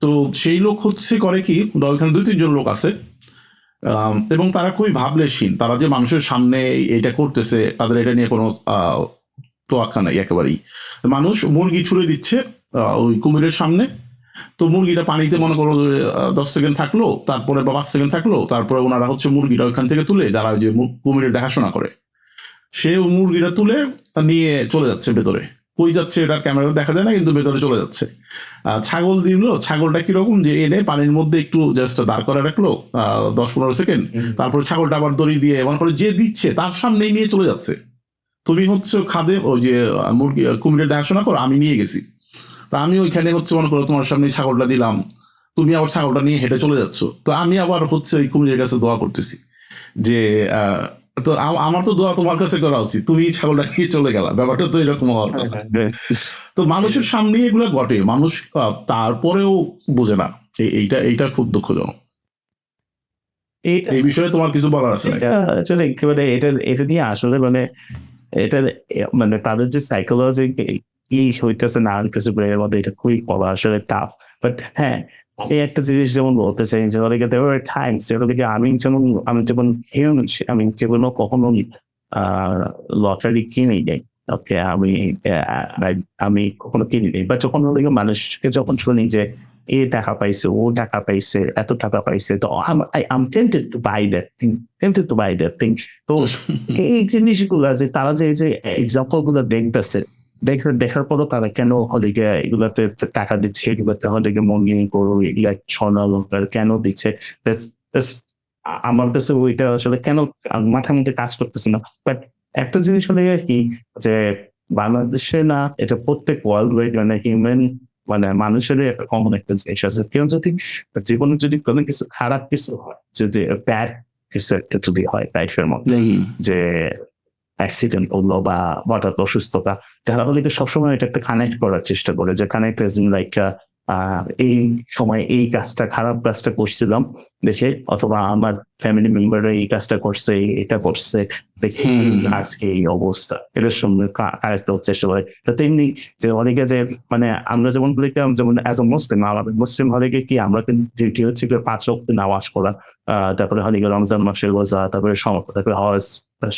তো সেই লোক হচ্ছে করে কি, ওইখানে 2-3 জন লোক আছে, এবং তারা খুবই ভাবলেশীন। তারা যে মানুষের সামনে এটা করতেছে, তাদের এটা নিয়ে কোনো তোয়াক্কা নাই একেবারেই। মানুষ মুরগি ছুড়ে দিচ্ছে ওই কুমিরের সামনে, তো মুরগিটা পানিতে মনে করো 10 সেকেন্ড থাকলো, তারপরে বা 5 সেকেন্ড থাকলো, তারপরে ওনারা হচ্ছে মুরগিটা ওইখান থেকে তুলে, যারা ওই যে কুমিরের দেখাশোনা করে, সে মুরগিটা তুলে নিয়ে চলে যাচ্ছে ভেতরে। কই যাচ্ছে এটা ক্যামেরা দেখা যায় না, কিন্তু ভেতরে চলে যাচ্ছে। ছাগল দিল, ছাগলটা কিরকম যে এনে পানির মধ্যে একটু জাস্ট দাঁড় করে রাখলো 10-15 সেকেন্ড, তারপরে ছাগলটা আবার দড়ি দিয়ে মনে করে যে দিচ্ছে তার সামনেই নিয়ে চলে যাচ্ছে। তুমি হচ্ছে খাদে ওই যে মুরগি কুমিরের দেখাশোনা করো, আমি নিয়ে গেছি, তা আমি ওইখানে হচ্ছে মনে করো তোমার সামনে ছাগলটা দিলাম, তুমি আবার ছাগলটা নিয়ে হেঁটে চলে যাচ্ছ। তো আমি আবার হচ্ছে ওই কুমিরের কাছে দোয়া করতেছি যে তো আমার তো দোয়া তোমার কাছে করা উচিত, তুমি ছাগলটা নিয়ে চলে গেলা, ব্যাপারটা তো এরকম হওয়ার কথা। তো মানুষের সামনে এগুলো ঘটে, মানুষ তারপরেও বোঝে না। এইটা খুব দুঃখজনক। এই বিষয়ে তোমার কিছু বলার আছে? আসলে একেবারে এটা নিয়ে আসলে মানে এটা মানে তাদের যে সাইকোলজি কি হইতেছে না হইতেছে ব্রেনের মধ্যে, এটা খুবই বলা আসলে টাফ। বাট হ্যাঁ, এই একটা জিনিস যেমন বলতে চাই যে ওদিকে there were times যেগুলোকে আমি যেমন আমি যেগুলো কখনো লটারি কিনে যাই, ওকে আমি কখনো কিনি নাই, বা যখন ওদিকে মানুষকে যখন শুনি যে এ টাকা পাইছে, ও টাকা পাইছে, এত টাকা পাইছে, তো I'm tempted to buy that thing. তো এই জিনিসগুলা যে তারা যে এক্সাম্পল গুলো দেখতেছে, দেখার পরও তারা কেন হলিগে এগুলাতে টাকা দিচ্ছে, এগুলাতে হলিগে মঙ্গিং করো, এগুলা স্বর্ণালঙ্কার কেন দিচ্ছে, আমার কাছে ওইটা আসলে কেন মাথার মধ্যে কাজ করতেছে না। বাট একটা জিনিস হলে কি যে বাংলাদেশে না, এটা প্রত্যেক ওয়ার্ল্ড ওয়াইড মানে হিউম্যান মানে মানুষেরই একটা কমন একটা জিনিস আছে। কেউ যদি জীবনে যদি কোনো কিছু খারাপ কিছু হয়, যদি ব্যাড কিছু একটা যদি হয় লাইফের মধ্যে, যে অ্যাক্সিডেন্ট হলো বা হঠাৎ অসুস্থতা, তাহলে সবসময় এটা একটা কানেক্ট করার চেষ্টা করে, যে কানেক্ট লাইক এই সময় এই কাজটা খারাপ কাজটা করছিলাম দেখে, অথবা আমার ফ্যামিলি মেম্বাররা এই কাজটা করছে, এটা করছে দেখে আজকে এই অবস্থা, এটার সঙ্গে কানেক্ট করার চেষ্টা করে। তো তেমনি যে অনেকে যে মানে আমরা যেমন বলিতাম, যেমন অ্যাজ এ মুসলিম, আমাদের মুসলিম হলে কি আমরা কিন্তু ডিউটি হচ্ছে 5 ওয়াক্ত নামাজ পড়া, তারপরে হলে রমজান মাসের রোজা, তারপরে তারপরে হজ,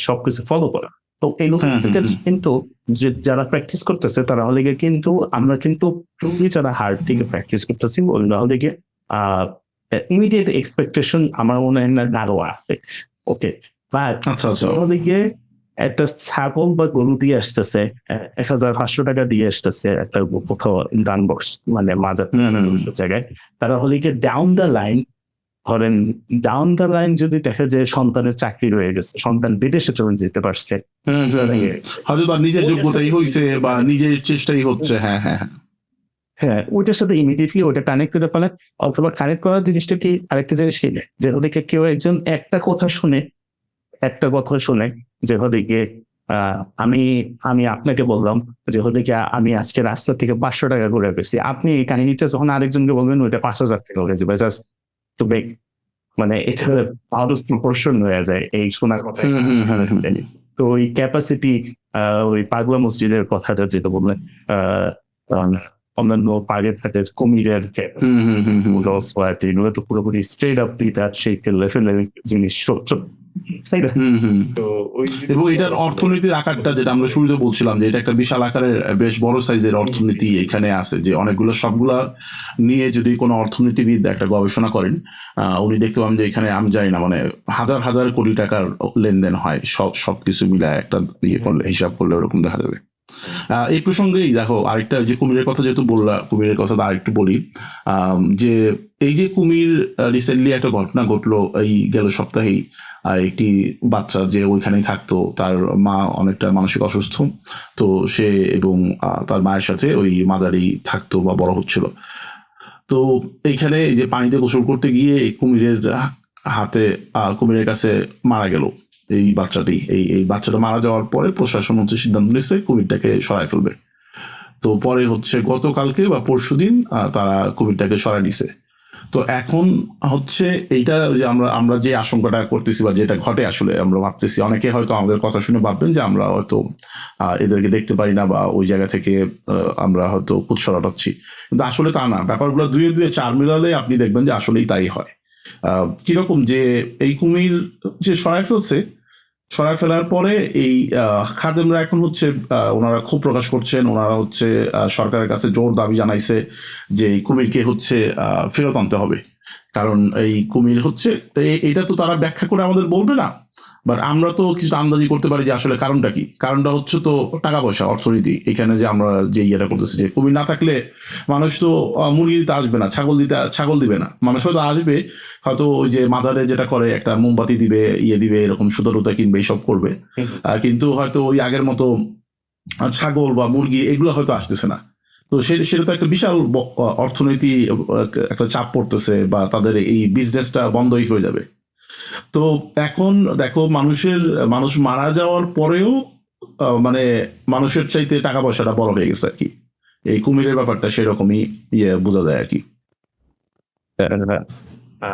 সবকিছু ফলো করা। তো এইগুলো কিন্তু যে যারা প্র্যাকটিস করতেছে তারা হলে গিয়ে কিন্তু আমরা কিন্তু ট্রুলি যারা হার্ড থেকে প্র্যাকটিস করতেছি ওগুলো হলে গিয়ে ইমিডিয়েট এক্সপেকটেশন আমার মনে হয় না আরো আছে। ওকে, বাট হলে গিয়ে একটা ছাগল বা গরু দিয়ে আসতেছে 1,500 টাকা দিয়ে আসতেছে একটা কোথাও ডান বক্স মানে মাঝে জায়গায়, তারা হলে গিয়ে ডাউন দ্য লাইন, ধরেন ডাউন দ্য লাইন যদি দেখা যায় সন্তানের চাকরি রয়ে গেছে, সন্তান বিদেশে চলে যেতে পারছে, হয়তো তার নিজের যোগ্যতাই হয়েছে বা নিজের চেষ্টাই হচ্ছে, হ্যাঁ ওইটার সাথে ইমিডিয়েটলি ওইটা কানেক্ট করে ফেলে। অথবা কানেক্ট করার জিনিসটা কি আরেকটা জিনিস কি, যে ওদিকে কেউ একজন একটা কথা শুনে যে ওদিকে আমি আপনাকে বললাম যে ওদিকে আমি আজকে রাস্তা থেকে 500 টাকা করে পেয়েছি, আপনি এই কাহিনীটা যখন আরেকজনকে বলবেন ওইটা 5,000 টাকা হয়ে যাবে, জাস্ট টু মেক মানে এটা আউট অফ প্রপোর্শন হয়ে যায় এই শোনার কথা। তো ওই ক্যাপাসিটি, ওই পাগলা মসজিদের কথাটা যেটা বললেন, অন্যান্য পাগের খাতে কুমিরের এগুলো তো পুরোপুরি স্ট্রেট আপ সেই লেভেলের জিনিস তাই না? হুম হুম তো ওই এবং এটার অর্থনীতির আকারটা যেটা আমরা শুরুতে বলছিলাম যে এটা একটা বিশাল আকারের বেশ বড় সাইজের অর্থনীতি এখানে আছে, যে অনেকগুলো সবগুলা নিয়ে যদি কোনো অর্থনীতিবিদ একটা গবেষণা করেন, উনি দেখতে পাবেন যে এখানে আমি জানি না মানে হাজার হাজার কোটি টাকার লেনদেন হয় সবকিছু মিলায় একটা ইয়ে করলে, হিসাব করলে ওরকম দেখা যাবে। এই প্রসঙ্গেই দেখো আরেকটা যে কুমিরের কথা যেহেতু বললা, কুমিরের কথা আরেকটু বলি। যে এই যে কুমির রিসেন্টলি একটা ঘটনা ঘটলো এই গেল সপ্তাহেই, একটি বাচ্চা যে ওইখানেই থাকতো, তার মা অনেকটা মানসিক অসুস্থ, তো সে এবং তার মায়ের সাথে ওই মাদারেই থাকতো বা বড় হচ্ছিল। তো এইখানে এই যে পানিতে গোসল করতে গিয়ে এই কুমিরের হাতে কুমিরের কাছে মারা গেল এই বাচ্চাটি। এই বাচ্চাটা মারা যাওয়ার পরে প্রশাসন হচ্ছে সিদ্ধান্ত নিচ্ছে কুমিরটাকে সরায় ফেলবে। তো পরে হচ্ছে গতকালকে বা পরশুদিন তারা কুমিরটাকে সরায় দিছে। তো এখন হচ্ছে এইটা যে আমরা যে আশঙ্কাটা করতেছি বা যেটা ঘটে আসলে আমরা ভাবতেছি, অনেকে হয়তো আমাদের কথা শুনে ভাববেন যে আমরা হয়তো এদেরকে দেখতে পারি না বা ওই জায়গা থেকে আমরা হয়তো কুৎসা রটাচ্ছি, কিন্তু আসলে তা না। ব্যাপারগুলো দুয়ে দুয়ে চার মিলালে আপনি দেখবেন যে আসলেই তাই হয়। কিরকম যে এই কুমির যে সরায় ফেলার পরে এই খাদেমরা এখন হচ্ছে ওনারা ক্ষোভ প্রকাশ করছেন, ওনারা হচ্ছে সরকারের কাছে জোর দাবি জানাইছে যে এই কুমিরকে হচ্ছে ফেরত আনতে হবে। কারণ এই কুমির হচ্ছে এইটা তো তারা ব্যাখ্যা করে আমাদের বলবে না, বাট আমরা তো কিছু আন্দাজি করতে পারি যে আসলে কারণটা কি। কারণটা হচ্ছে তো টাকা পয়সা, অর্থনীতি। এখানে যে আমরা যে ইয়েটা করতেছি যে কুমির না থাকলে মানুষ তো মুরগি দিতে আসবে না, ছাগল দিবে না। মানুষ হয়তো আসবে, হয়তো ওই যে মাজারে যেটা করে একটা মোমবাতি দিবে, ইয়ে দিবে, এরকম সুতা টুতা কিনবে, এইসব করবে। কিন্তু হয়তো ওই আগের মতো ছাগল বা মুরগি এগুলো হয়তো আসতেছে না। তো সেটা তো একটা বিশাল অর্থনীতি একটা চাপ পড়তেছে, বা তাদের এই বিজনেসটা বন্ধই হয়ে যাবে। তো এখন দেখো মানুষ মারা যাওয়ার পরেও মানে মানুষের চাইতে টাকা পয়সাটা বড় হয়ে গেছে আর কি। এই কুমিরের ব্যাপারটা সেরকমই বোঝা যায় আর কি।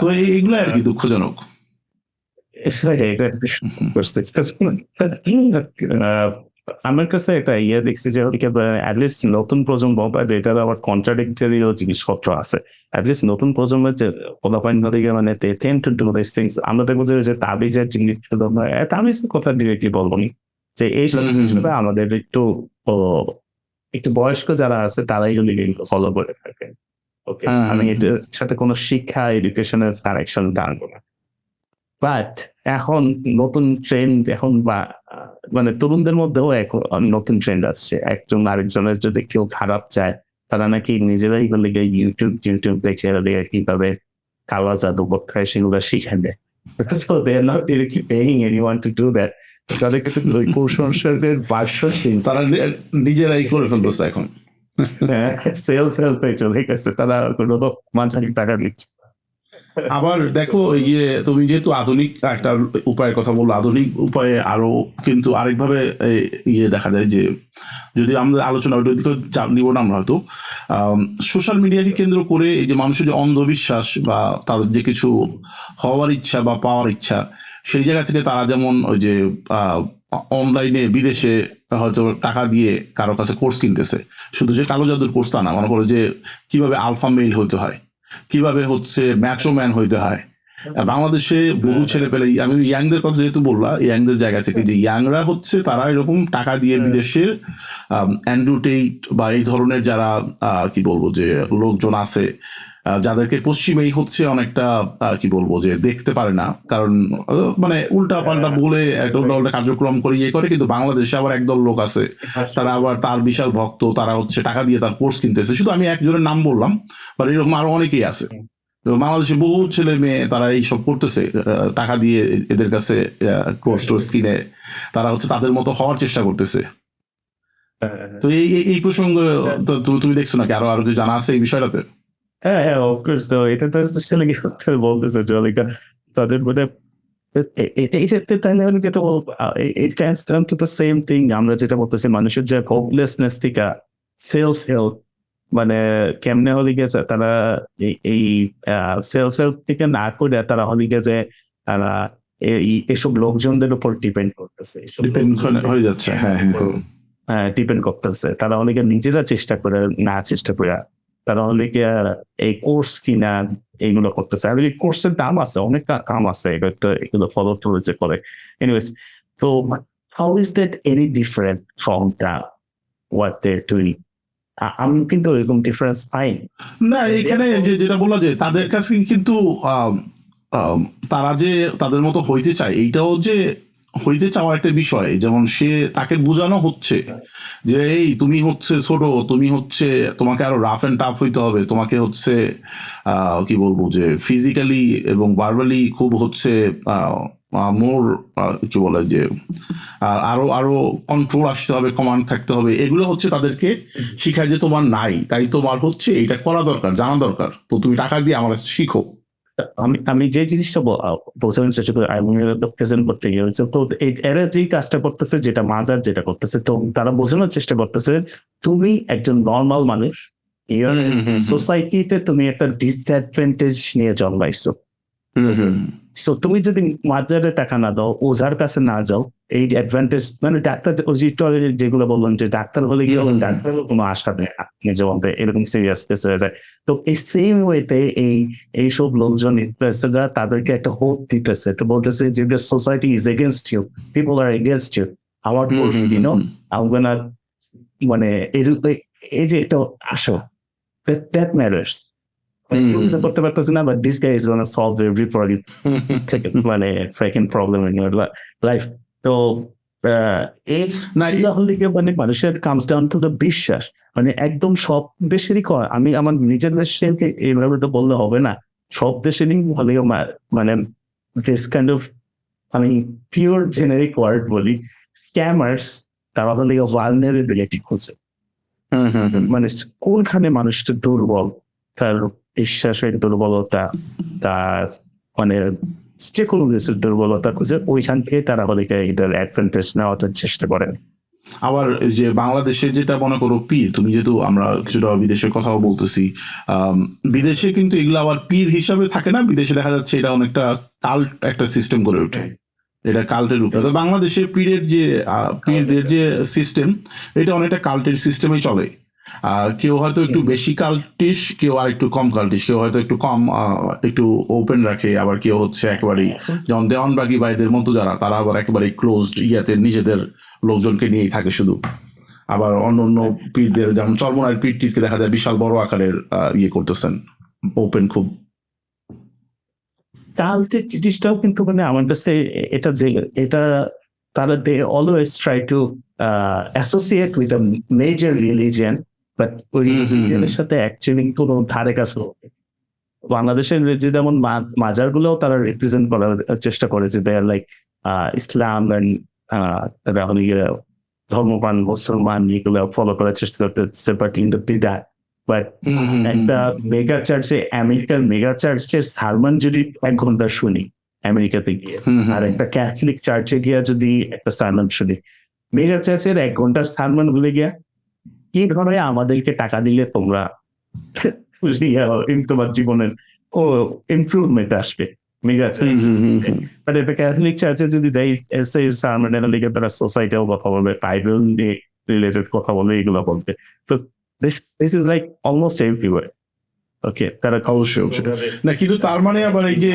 তো এইগুলো আর কি দুঃখজনক। আমার কাছে একটা ইয়ে দেখছি যে অ্যাটলিস্ট নতুন প্রজন্ম বা এটার আবার কন্ট্রাডিক্টরিও জিনিসপত্র আছে। অ্যাটলিস্ট নতুন প্রজন্মের যে পোলাপাইন দিকে মানে they tend to do these things. আমরা দেখবো যে তাবিজের জিনিসগুলো তাবিজের কথা ডিরেক্টলি বলবো নি, যে এই সব জিনিসগুলো আমাদের একটু বয়স্ক যারা আছে তারাই ফলো করে থাকে। ওকে, আমি এটার সাথে কোনো শিক্ষা এডুকেশনের কানেকশন টানবো না। বাট এখন নতুন ট্রেন্ড এখন বা মানে তরুণদের মধ্যেও এখন নতুন ট্রেন্ড আসছে। একজন আরেকজনের যদি কেউ খারাপ চায়, তারা নাকি নিজেরাই বলে গিয়ে ইউটিউব দেখে কিভাবে কালা জাদু বক্ষায় সেগুলো শিখে দেয়। So they are not directly paying anyone to do that. তাদের কিন্তু ওই কুসংস্কারের বার্ষিক তারা নিজেরাই করে ফেলতেছে এখন। সেলফ হেল্পে চলে গেছে, তারা কোনো মাঝারি টাকা দিচ্ছে। আবার দেখো এই যে তুমি যেহেতু আধুনিক একটা উপায়ের কথা বললো, আধুনিক উপায়ে আরো কিন্তু আরেকভাবে দেখা যায় যে যদি আমরা আলোচনা ওইদিকে চাপ নিব না আমরা হয়তো সোশ্যাল মিডিয়াকে কেন্দ্র করে এই যে মানুষের যে অন্ধবিশ্বাস বা তাদের যে কিছু হওয়ার ইচ্ছা বা পাওয়ার ইচ্ছা, সেই জায়গা থেকে তারা যেমন ওই যে অনলাইনে বিদেশে হয়তো টাকা দিয়ে কারো কাছে কোর্স কিনতেছে, শুধু যে কালো জাদুর কোর্স তা না, মনে করো যে কিভাবে আলফা মেল হইতে হয়, কিভাবে হচ্ছে ম্যাচো ম্যান হইতে হয়। বাংলাদেশে বহু ছেলে পেলে, আমি ইয়াংদের কথা যেহেতু বললাম, ইয়াংদের জায়গা থেকে যে ইয়াংরা হচ্ছে তারা এরকম টাকা দিয়ে বিদেশের অ্যান্ড্রু টেইট বা এই ধরনের যারা কি বলবো যে লোকজন আছে, যাদেরকে পশ্চিমেই হচ্ছে অনেকটা কি বলবো যে দেখতে পারে না, কারণ মানে উল্টা পাল্টা বলে একটা উল্টা কার্যক্রম করে ইয়ে করে, কিন্তু বাংলাদেশে আবার একদল লোক আছে তারা আবার তার বিশাল ভক্ত, তারা হচ্ছে টাকা দিয়ে তার কোর্স কিনতেছে। শুধু আমি একজনের নাম বললাম, বা এরকম আরো অনেকেই আছে। তো বাংলাদেশে বহু ছেলে মেয়ে তারা এইসব করতেছে, টাকা দিয়ে এদের কাছে কোর্স টোর্স কিনে তারা হচ্ছে তাদের মতো হওয়ার চেষ্টা করতেছে। তো এই প্রসঙ্গ তুমি দেখছো নাকি, আরো কিছু জানা আছে এই বিষয়টাতে? হ্যাঁ, অফকোর্স। তো এটা তো আসলে বলতেছে জলিকা তাদের মানে এটাতে তাহলে তো it comes down to the same thing. আমরা যেটা বলতেছি মানুষের যে হোপলেসনেস থেকে সেলফ হেল্প মানে কেমনে হলে গেছে তারা এই সেলফ হেল্প থেকে না করে তারা হলে গেছে তারা এসব লোকজনদের উপর ডিপেন্ড করতেছে, হয়ে যাচ্ছে। হ্যাঁ, ডিপেন্ড করতেছে। তারা অনেকে নিজেরা চেষ্টা করে না চেষ্টা করে তারা হলে কি এই কোর্স কিনা এইগুলো করতেছে। আর এই কোর্সের দাম আছে, অনেক দাম আছে এগুলো ফলো থ্রু যে করে। এনিওয়েজ, তো how is that any different from what they're doing? আমি কিন্তু এরকম ডিফারেন্স পাই না। না, এখানে যেটা বলা যায় তাদের কাছে কিন্তু আম, আম, তারা যে তাদের মতো হইতে চায় এইটাও যে হইতে চাওয়ার একটা বিষয়, যেমন তাকে বোঝানো হচ্ছে যে এই তুমি হচ্ছে ছোট, তুমি হচ্ছে তোমাকে আরো রাফ এন্ড টাফ হইতে হবে, তোমাকে হচ্ছে কি বলবো যে ফিজিক্যালি এবং ভার্বালি খুব হচ্ছে মোর কি বলে যে আরো আরো কন্ট্রোল আসতে হবে, কমান্ড থাকতে হবে। এগুলো হচ্ছে তাদেরকে শিখায় যে তোমার নাই, তাই তোমার হচ্ছে এটা করা দরকার, জানা দরকার, তো তুমি টাকা দিয়ে আমার কাছে শিখো। আমি যে জিনিসটা বোঝানোর চেষ্টা করি প্রেজেন্ট করতে গিয়ে হচ্ছে, তো এরা যেই কাজটা করতেছে, যেটা মাজার যেটা করতেছে, তো তারা বোঝানোর চেষ্টা করতেছে তুমি একজন নর্মাল মানুষ, সোসাইটিতে তুমি একটা ডিসঅ্যাডভান্টেজ নিয়ে জন্মাইছো। সো তুমি যদি মাজারে টাকা না দাও, ওঝার কাছে না যাও, এই অ্যাডভান্টেজ মানে ডাক্তার যেগুলো বললাম যে ডাক্তার হলে গিয়ে ডাক্তারের কোনো আশা নেই, নিজে বলতে এরকম সিরিয়াস কেস হয়ে যায়। তো এই সেম ওয়েতে এইসব লোকজন ইনফ্লুয়েন্সাররা তাদেরকে একটা হোপ দিতেছে, তো বলতেছে যে the society is against you, people are against you, আমার ইউনো আমরা মানে এই যে এটা আসো, দ্যাট ম্যাটার্স। করতে পারতেছি না, but this guy is gonna solve every problem, মানে second problem in your life. তো এগুলো হলে কি মানে মানুষের কামস ডাউন টু দ্য বিশ্বাস, মানে একদম সব দেশেরই কর। আমি আমার নিজের দেশের এইভাবে তো বললে হবে না, সব দেশেরই হলে মানে দিস কাইন্ড অফ, আমি পিওর জেনারিক ওয়ার্ড বলি, স্ক্যামার্স, তারা হলে ভালনারেবিলিটি খুঁজে। মানে কোনখানে মানুষটা দুর্বল, তার বিশ্বাসের দুর্বলতা, তার মানে যে কোনো কিছুর দুর্বলতা খুঁজে ওইখান থেকে তারা হলে এটার অ্যাডভান্টেজ নেওয়ার চেষ্টা করেন। আবার যে বাংলাদেশে যেটা মনে করো পীর, তুমি যেহেতু আমরা কিছুটা বিদেশের কথাও বলতেছি, বিদেশে কিন্তু এগুলো আবার পীর হিসাবে থাকে না, বিদেশে দেখা যাচ্ছে এটা অনেকটা কাল্ট একটা সিস্টেম গড়ে ওঠে, এটা কাল্টের রূপে। তো বাংলাদেশে পীরের যে পীরদের যে সিস্টেম, এটা অনেকটা কাল্টের সিস্টেমে চলে। কেউ হয়তো একটু বেশি কাল্টিশ, কেউ আর একটু কম কাল্টিশ, কেউ হয়তো একটু কম একটু ওপেন রাখে, আবার কেউ হচ্ছে একেবারেই, যেমন দেওয়ানবাগি বা এদের মতো যারা, তারা আবার একেবারে ক্লোজড ইয়াতে নিজেদের লোকজনকে নিয়েই থাকে শুধু। আবার অন্য অন্য পীরদের যেমন চরমনায়ের পীরটিকে দেখা যায় বিশাল বড় আকারের ইয়ে করতেছেন, ওপেন খুব। কালচার জিনিসটাও কিন্তু মানে আমার কাছে এটা যে এটা তারা they always try to associate with a major religion, but ওই রিলিজিয়নের সাথে অ্যাকচুয়ালি কোনো ধারে কাছে বাংলাদেশের যে যেমন মাজারগুলোও তারা রিপ্রেজেন্ট করার চেষ্টা করে যে দে আর লাইক ইসলাম এন্ড তারা হলে ধর্মপ্রাণ মুসলমান এগুলো ফলো করার চেষ্টা করতেছে, বাট ইন দ্য বিদাত। বাট একটা মেগা চার্চে, আমেরিকার মেগা চার্চের সারমন যদি 1 ঘন্টা শুনি আমেরিকাতে গিয়ে, আর একটা ক্যাথলিক চার্চে গিয়ে যদি একটা সারমন শুনি, মেগা চার্চের 1 ঘন্টার সারমন বলে গিয়া কি ধরে আমাদেরকে টাকা দিলে তোমরা তোমার জীবনের ইমপ্রুভমেন্ট আসবে, মেগা চার্চ। বাট একটা ক্যাথলিক চার্চে যদি দেয় এসে সারমনের লিগে তারা সোসাইটিও কথা বলবে, বাইবেল নিয়ে রিলেটেড কথা বলবে, এগুলো বলবে। তো this is like almost everywhere. Okay, তারা অবশ্যই না, কিন্তু তার মানে আবার এই যে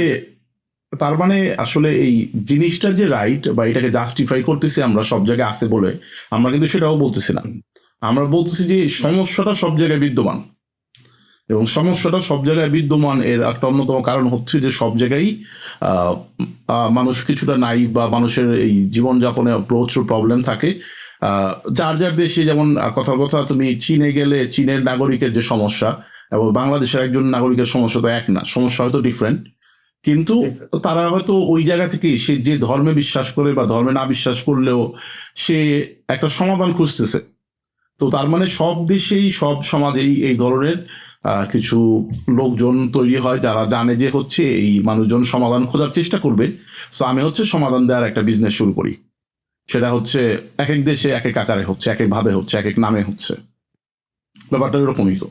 তার মানে আসলে এই জিনিসটা যে রাইট বা এটাকে জাস্টিফাই করতেছি আমরা সব জায়গায় আছে বলে, আমরা কিন্তু সেটাও বলতেছি না। আমরা বলতেছি যে সমস্যাটা সব জায়গায় বিদ্যমান, এবং সমস্যাটা সব জায়গায় বিদ্যমান এর একটা অন্যতম কারণ হচ্ছে যে সব জায়গায় মানুষ কিছুটা নাই, বা মানুষের এই জীবনযাপনে প্রচুর প্রবলেম থাকে। যার যার দেশে, যেমন কথার কথা, তুমি চীনে গেলে চীনের নাগরিকের যে সমস্যা এবং বাংলাদেশের একজন নাগরিকের সমস্যা তো এক না, সমস্যা হয়তো ডিফারেন্ট, কিন্তু তারা হয়তো ওই জায়গা থেকে সে যে ধর্মে বিশ্বাস করে বা ধর্মে না বিশ্বাস করলেও সে একটা সমাধান খুঁজতেছে। তো তার মানে সব দেশেই সব সমাজেই এই ধরনের কিছু লোকজন তৈরি হয় যারা জানে যে হচ্ছে এই মানুষজন সমাধান খোঁজার চেষ্টা করবে, সো আমি হচ্ছে সমাধান দেওয়ার একটা বিজনেস শুরু করি। সেটা হচ্ছে এক এক দেশে এক এক আকারে হচ্ছে, এক এক ভাবে হচ্ছে, এক এক নামে হচ্ছে, ব্যাপারটা এরকমই। তো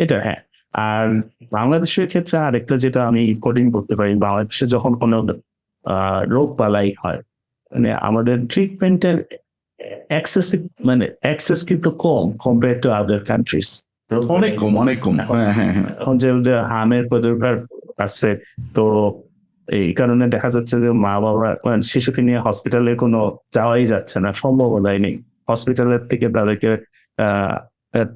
এটা হ্যাঁ। আর বাংলাদেশের ক্ষেত্রে আরেকটা যেটা আমি কোডিং করতে পারি, বাংলাদেশে যখন কোনো রোগ বালাই হয়, মানে আমাদের ট্রিটমেন্টের অ্যাক্সেস কিন্তু কম কম্পেয়ার টু আদার কান্ট্রিজ। অনেক কম, অনেক কম। হ্যাঁ, হ্যাঁ, হ্যাঁ। এখন যে হার্মের প্রাদুর্ভাব আছে, তো এই কারণে দেখা যাচ্ছে যে মা বাবা শিশুকে নিয়ে হসপিটালে কোনো যাওয়াই যাচ্ছে না, সম্ভাবনাই নেই। হসপিটালের থেকে তাদেরকে আহ আহ,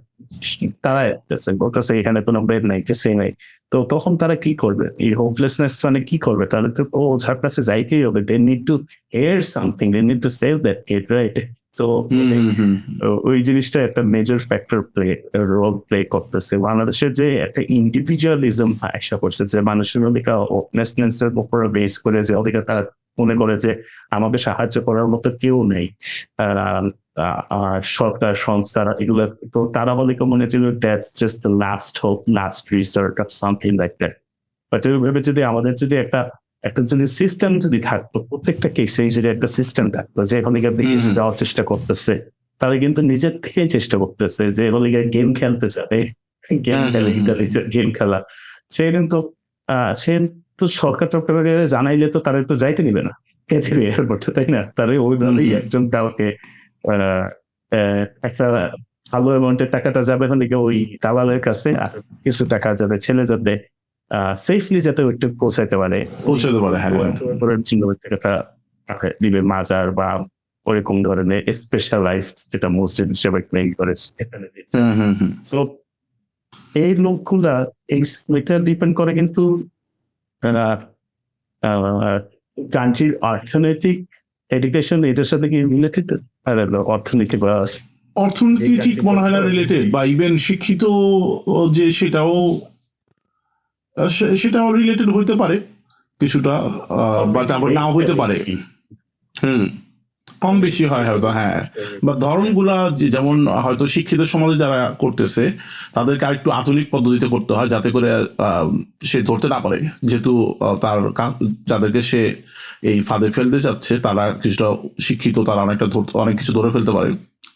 তাড়ায় যাচ্ছে, বলতেছে এখানে কোনো বেড নাই, কিছুই নাই। তো তখন তারা কি করবে? এই হোপলেসনেস মানে কি করবে? তাহলে তো ওঝার কাছে যাইতেই হবে। They need to hear something, they need to save that kid, right? তো ওই জিনিসটা একটা মেজর ফ্যাক্টর রোল প্লে করতেছে। বাংলাদেশের যে একটা ইন্ডিভিজুয়ালিজম আশা করছে, যে মানুষের অধিকার ওপনেসনেস এর উপর বেস করে, যে অধিকার তারা মনে করে যে আমাকে সাহায্য করার মতো কেউ নেই, আর সরকার সংস্থা এগুলো, তো তারা বলে মনে ছিল that's just the last hope, last resort of something like that. But ভেবে যদি আমাদের যদি একটা একটা যদি সিস্টেম যদি থাকতো, প্রত্যেকটা কেসে যদি একটা সিস্টেম থাকতো যে এখন বিদেশে যাওয়ার চেষ্টা করতেছে, তারা কিন্তু নিজের থেকেই চেষ্টা করতেছে যে এখন গেম খেলতে যাবে, গেম খেলে ইতালিতে গেম খেলা, সে কিন্তু সে তো সরকার টরকার জানাইলে তো তারা তো যাইতে নিবে না এয়ারপোর্টে, তাই না? তারা ওইভাবেই একজন কাউকে একটা ভালো অ্যামাউন্টের টাকাটা যাবে হলে ওই দালালের কাছে, আর কিছু টাকা যাবে ছেলে যাতে সেফলি যাতে একটু পৌঁছাইতে পারে, পৌঁছাতে পারে, হ্যাঁ। টাকাটা দিবে মাজার বা ওরকম ধরনের স্পেশালাইজড যেটা মসজিদ হিসেবে ক্লেম করে সেখানে। সো এই লোকগুলা এটা ডিপেন্ড করে কিন্তু কান্ট্রির অর্থনৈতিক এডুকেশন, এটার সাথে কি রিলেটেড? অর্থনীতি বা অর্থনীতি ঠিক মনে হয় না রিলেটেড, বা ইভেন শিক্ষিত যে সেটাও রিলেটেড হইতে পারে কিছুটা, বাট আবার নাও হইতে পারে। কম বেশি হয় হয়তো, হ্যাঁ। বা ধরনগুলা যেমন হয়তো শিক্ষিত সমাজে যারা করতেছে তাদেরকে আরেকটু আধুনিক পদ্ধতিতে করতে হয়, যাতে করে সে ধরতে না পারে, যেহেতু তার যাদেরকে সে এই ফাঁদে ফেলতে চাচ্ছে তারা কিছুটা শিক্ষিত, তারা অনেক কিছু ধরে ফেলতে পারে,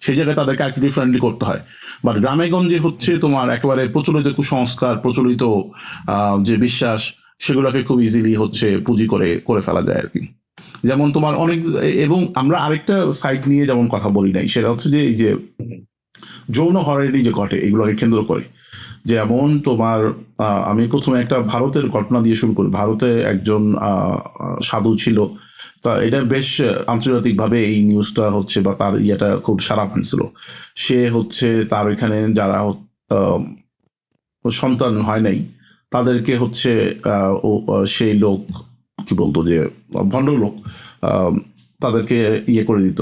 সেই জায়গায় তাদেরকে একটু ডিফারেন্টলি করতে হয়। বাট গ্রামে গঞ্জে হচ্ছে তোমার একেবারে প্রচলিত কুসংস্কার, প্রচলিত যে বিশ্বাস, সেগুলোকে খুব ইজিলি হচ্ছে পুঁজি করে ফেলা যায় আর কি। যেমন তোমার অনেক, এবং আমরা আরেকটা সাইড নিয়ে যেমন কথা বলি নাই, সেটা হচ্ছে যে এই যে যৌন হয়রানি যে ঘটে এগুলোকে কেন্দ্র করে, যেমন তোমার আমি প্রথমে একটা ভারতের ঘটনা দিয়ে শুরু করি। ভারতে একজন সাধু ছিল, তা এটা বেশ আন্তর্জাতিকভাবে এই নিউজটা হচ্ছে বা তার ইয়েটা খুব সারা ফেলছিল। সে হচ্ছে তার এখানে যারা সন্তান হয় নাই তাদেরকে হচ্ছে সেই লোক কি বলতো যে ভণ্ডলোক তাদেরকে ইয়ে করে দিত,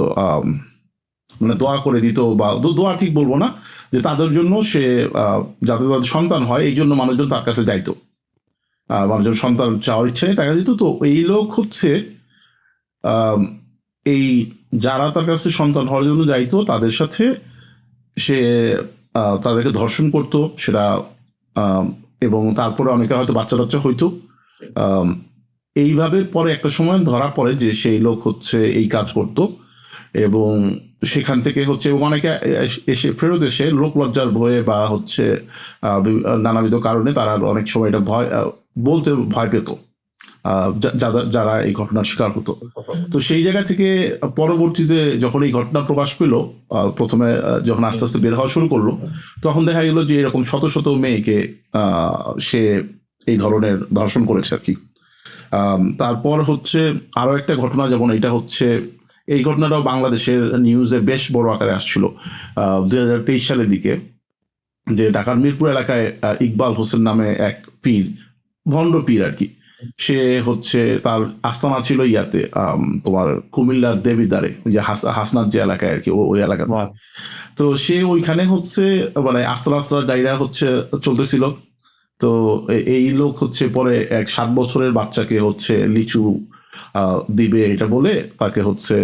মানে দোয়া করে দিত, বা দোয়া ঠিক বলবো না, যে তাদের জন্য সে যাতে তাদের সন্তান হয় এই জন্য মানুষজন তার কাছে যাইতো, মানুষজন সন্তান চাওয়ার ইচ্ছা নেই তার কাছে যেত। তো এই লোক হচ্ছে এই যারা তার কাছে সন্তান হওয়ার জন্য যাইতো তাদের সাথে সে তাদেরকে ধর্ষণ করতো, সেটা এবং তারপরে অনেকে হয়তো বাচ্চা টাচ্চা হইতো। এইভাবে পরে একটা সময় ধরা পড়ে যে সেই লোক হচ্ছে এই কাজ করতো, এবং সেখান থেকে হচ্ছে অনেকে এসে ফেরত এসে লোক লজ্জার ভয়ে বা হচ্ছে নানাবিধ কারণে তারা অনেক সময় এটা বলতে ভয় পেত যারা এই ঘটনার শিকার হতো। তো সেই জায়গা থেকে পরবর্তীতে যখন এই ঘটনা প্রকাশ পেল, প্রথমে যখন আস্তে আস্তে বের হওয়া শুরু করলো, তখন দেখা গেল যে এরকম শত শত মেয়েকে সে এই ধরনের ধর্ষণ করেছে আর কি। তারপর হচ্ছে আরো একটা ঘটনা, যেমন এটা হচ্ছে এই ঘটনাটাও বাংলাদেশের নিউজে বেশ বড় আকারে আসছিল 2023 সালের দিকে, যে ঢাকার মিরপুর এলাকায় ইকবাল হোসেন নামে এক পীর, ভণ্ড পীর আর কি, সে হচ্ছে তার আস্তানা ছিল ইয়াতে তোমার কুমিল্লার দেবিদ্বারে, যে হাসনাত যে এলাকায় আর কি, ওই এলাকা। তো সে ওইখানে হচ্ছে মানে আস্তানা ডাইরা হচ্ছে চলতেছিল। তো এই লোক হচ্ছে পরে এক 7 বছরের বাচ্চাকে হচ্ছে লিচু দিবে এটা বলে তাকে হচ্ছে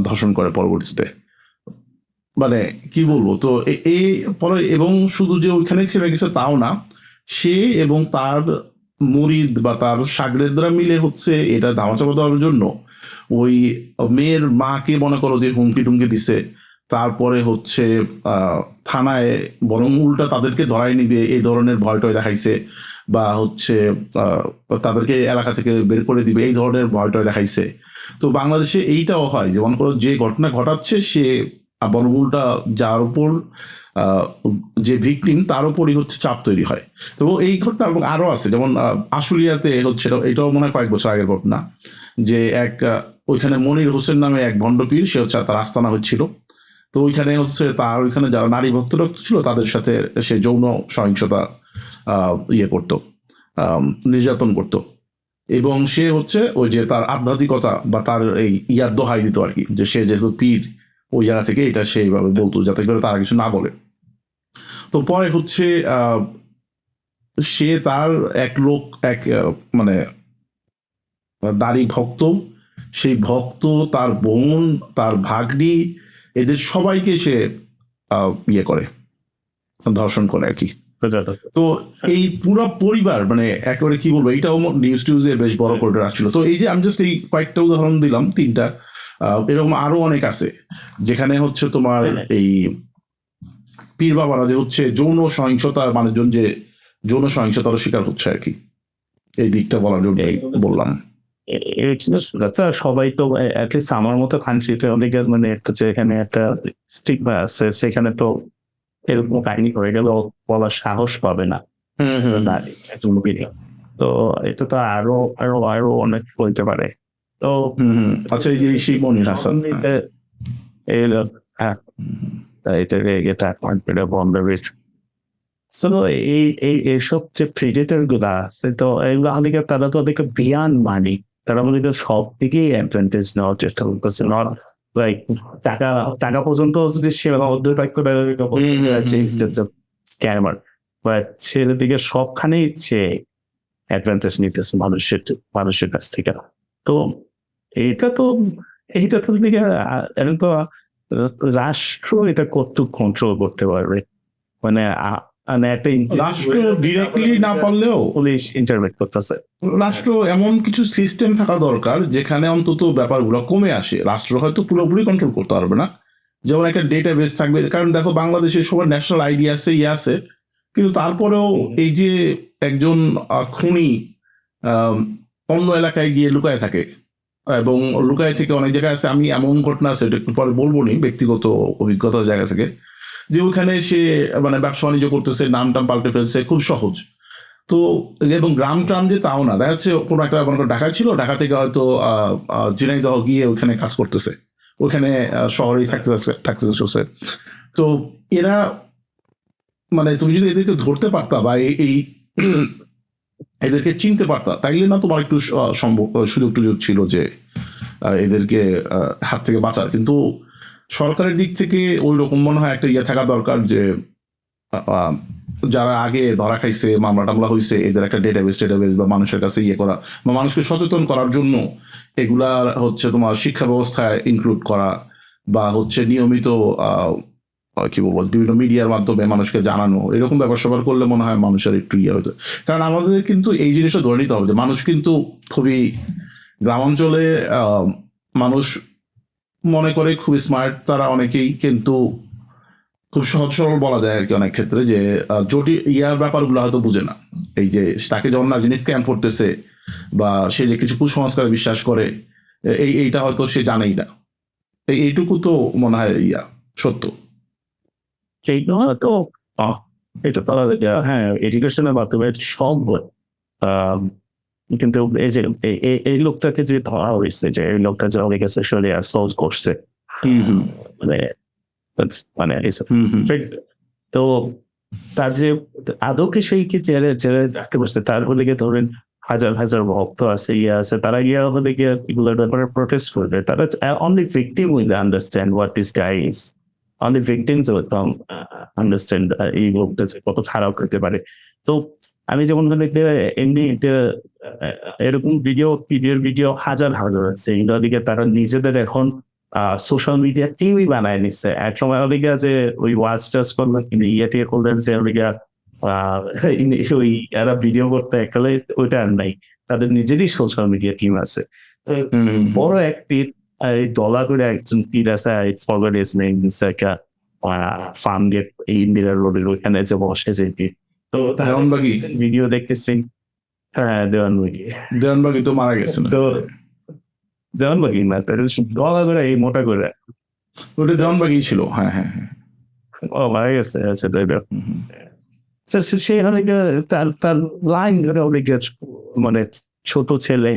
ধর্ষণ করে পরবর্তীতে। মানে কি বলবো, তো এই পরে, এবং শুধু যে ওইখানে থেমে গেছে তাও না, সে এবং তার মুরিদ বা তার শাগরেদরা মিলে হচ্ছে এটা ধামাচাপা দেওয়ার জন্য ওই মেয়ের মাকে মনে করো যে হুমকি টুমকি দিছে, তারপরে হচ্ছে থানায় বরং উল্টা তাদেরকে ধরাই নিবে এই ধরনের ভয়টয় দেখাইছে, বা হচ্ছে তাদেরকে এলাকা থেকে বের করে দিবে এই ধরনের ভয়টয় দেখাইছে। তো বাংলাদেশে এইটাও হয়, যেমন করো যে ঘটনা ঘটাচ্ছে সে বনভূলটা যার উপর যে ভিকটিম তার উপরই হচ্ছে চাপ তৈরি হয়। তো এই ঘটনা এবং আরো আছে, যেমন আশুলিয়াতে হচ্ছে, এটাও মনে হয় কয়েক বছর আগের ঘটনা, যে এক ওইখানে মনির হোসেন নামে এক ভণ্ডপীর, সে হচ্ছে তার আস্তানা হচ্ছিল। তো ওইখানে হচ্ছে তার ওইখানে যারা নারী ভক্ত ছিল তাদের সাথে সে যৌন সহিংসতা ইয়ে করতো, নির্যাতন করতো। এবং সে হচ্ছে ওই যে তার আধ্যাত্মিকতা বা তার এই ইয়ার দোহাই দিত আর কি, যে সে যেহেতু পীর ওই জায়গা থেকে এটা সেইভাবে বলতো যাতে করে তারা কিছু না বলে। তো পরে হচ্ছে সে তার এক লোক এক মানে নারী ভক্ত, সেই ভক্ত, তার বোন, তার ভাগ্নি, এদের সবাইকে সে ইয়ে করে, ধর্ষণ করে আর কি। তো এই পুরো পরিবার মানে একেবারে কি বলবো, এইটাও নিউজ টিউজে বেশ বড় করে আসছিল। তো এই যে আমি জাস্ট এই কয়েকটা উদাহরণ দিলাম, 3টা, এরকম আরো অনেক আছে যেখানে হচ্ছে তোমার এই পীর বাবারা যে হচ্ছে যৌন সহিংসতা, মানুষজন যে যৌন সহিংসতার শিকার হচ্ছে আর কি। এই দিকটা বলার জন্য বললাম। সবাই তো অ্যাটলিস্ট আমার মতো কান্ট্রিতে অনেকের মানে একটা যে এখানে একটা স্টিগমা আছে, সেখানে তো এরকম কাহিনী হয়ে গেল বলার সাহস পাবে না একজন লোকেরই। তো এটা তো আরো আরো আরো অনেক বলতে পারে। তো আচ্ছা, এই যে সেই মনির হাসান, এটা এইসব যে প্রেডেটর গুলা আছে, তো এগুলো অনেকে তারা তো অনেকে বিয়ান মানি, তারা মনে করেন সব দিকেই অ্যাডভান্টেজ নেওয়ার চেষ্টা করতেছে। নট লাইক টাকা টাকা পর্যন্ত যদি সীমাবদ্ধ থাকতে পারে স্ক্যামার, বাট ছেলেদিকে সবখানেই সে অ্যাডভান্টেজ নিতেছে মানুষের কাছ থেকে। তো এইটা তো এখন তো রাষ্ট্র এটা কতটুকু কন্ট্রোল করতে পারবে, মানে একটা রাষ্ট্র ডিরেক্টলি না পারলেও পুলিশ ইন্টারভেট করতেছে। রাষ্ট্র এমন কিছু সিস্টেম থাকা দরকার যেখানে অন্তত ব্যাপারগুলো কমে আসে। রাষ্ট্র হয়তো পুরোপুরি কন্ট্রোল করতে পারবে না, যেমন একটা ডেটা বেস থাকবে, কারণ দেখো বাংলাদেশে সবার ন্যাশনাল আইডি আছে, ইয়ে আছে, কিন্তু তারপরেও এই যে একজন খুনি অন্য এলাকায় গিয়ে লুকায় থাকে, এবং লুকায় থেকে অনেক জায়গায় আছে, আমি এমন ঘটনা আছে একটু পরে বলবো নি ব্যক্তিগত অভিজ্ঞতার জায়গা থেকে, যে ওখানে সে মানে ব্যবসা বাণিজ্য করতেছে, নাম টাম পাল্টে ফেলছে, খুব সহজ। তো এবং গ্রাম ট্রাম যে তাও না, দেখা যাচ্ছে কোনো একটা ঢাকা ছিল, ঢাকা থেকে হয়তো ঝিনাইদহ গিয়ে ওখানে কাজ করতেছে, ওখানে শহরেই থাকতেছে। তো এরা মানে তুমি যদি এদেরকে ধরতে পারতা বা এই এদেরকে চিনতে পারতা, তাইলে না তোমার একটু সম্ভব সুযোগ ছিল যে এদেরকে হাত থেকে বাঁচার। কিন্তু সরকারের দিক থেকে ওই রকম মনে হয় একটা ইয়ে থাকা দরকার যে যারা আগে ধরা খাইছে, মামলা টামলা হয়েছে, এদের একটা ডেটাবেস বা মানুষের কাছে ইয়ে করা বা মানুষকে সচেতন করার জন্য এগুলা হচ্ছে তোমার শিক্ষা ব্যবস্থায় ইনক্লুড করা, বা হচ্ছে নিয়মিত কি বলবো বিভিন্ন মিডিয়ার মাধ্যমে মানুষকে জানানো, এরকম ব্যাপার স্যাপার করলে মনে হয় মানুষের একটু ইয়ে হতো। কারণ আমাদের কিন্তু এই জিনিসটা ধরে নিতে হবে যে মানুষ কিন্তু খুবই গ্রামাঞ্চলে মানুষ মনে করে খুবই স্মার্ট, তারা অনেকেই কিন্তু খুব সহজ সরল বলা যায় আর কি অনেক ক্ষেত্রে, যে জটিল ইয়ার ব্যাপারগুলো হয়তো বুঝে না। এই যে তাকে যখন না জিনিস স্ক্যাম করতেছে বা সে যে কিছু কুসংস্কারে বিশ্বাস করে, এইটা হয়তো সে জানেই না। এইটুকু তো মনে হয় সত্য। তো এটা তারা হ্যাঁ এডুকেশনের মাধ্যমে সম্ভব, কিন্তু এই যে এই লোকটাকে যে ধরা হয়েছে, যে এই লোকটা যে অনেক সেক্সুয়ালি অ্যাসল্ট করছে, মানে তো তার যে আদৌকে সেই কি জেলে রাখতে পারছে, তার হলে গিয়ে ধরেন হাজার হাজার ভক্ত আছে, ইয়ে আছে, তারা গিয়ে হলে গিয়ে এগুলোর ব্যাপারে প্রোটেস্ট করবে। তারা only victim will understand what this guy is, only victims will understand এই লোকটা যে কত খারাপ করতে পারে। তো আমি যেমন এমনি এরকম ভিডিও হাজার হাজার আছে, এগুলোর দিকে তারা নিজেদের এখন সোশ্যাল মিডিয়া টিমই বানায় নিচ্ছে। এক সময় ওদিকে যে ওই ওয়াচ টাচ করলো ইয়ে করলেন যে ওদিকে ওই এরা ভিডিও করতে একলে ওইটা আর নাই, তাদের নিজেরই সোশ্যাল মিডিয়া টিম আছে। বড় এক পীর এই দলা করে একজন পীর আছে, ফরওয়ার্ড ইজ নেম একটা ফার্ম গেট এই ইন্দিরা রোডের ওইখানে যে বসে যে পীর, তো দেওয়ানবাগি ভিডিও দেখতেছি। হ্যাঁ দেওয়ানবাগি তো মারা গেছে, তো দেওয়ানবাগি না, গলা করে এই মোটা করে ওটা দেওয়ানবাগেই ছিল, হ্যাঁ হ্যাঁ হ্যাঁ। ও মারা গেছে, আচ্ছা তাই না। সে অনেক তার লাইন ধরে অনেক মানে ছোট ছেলে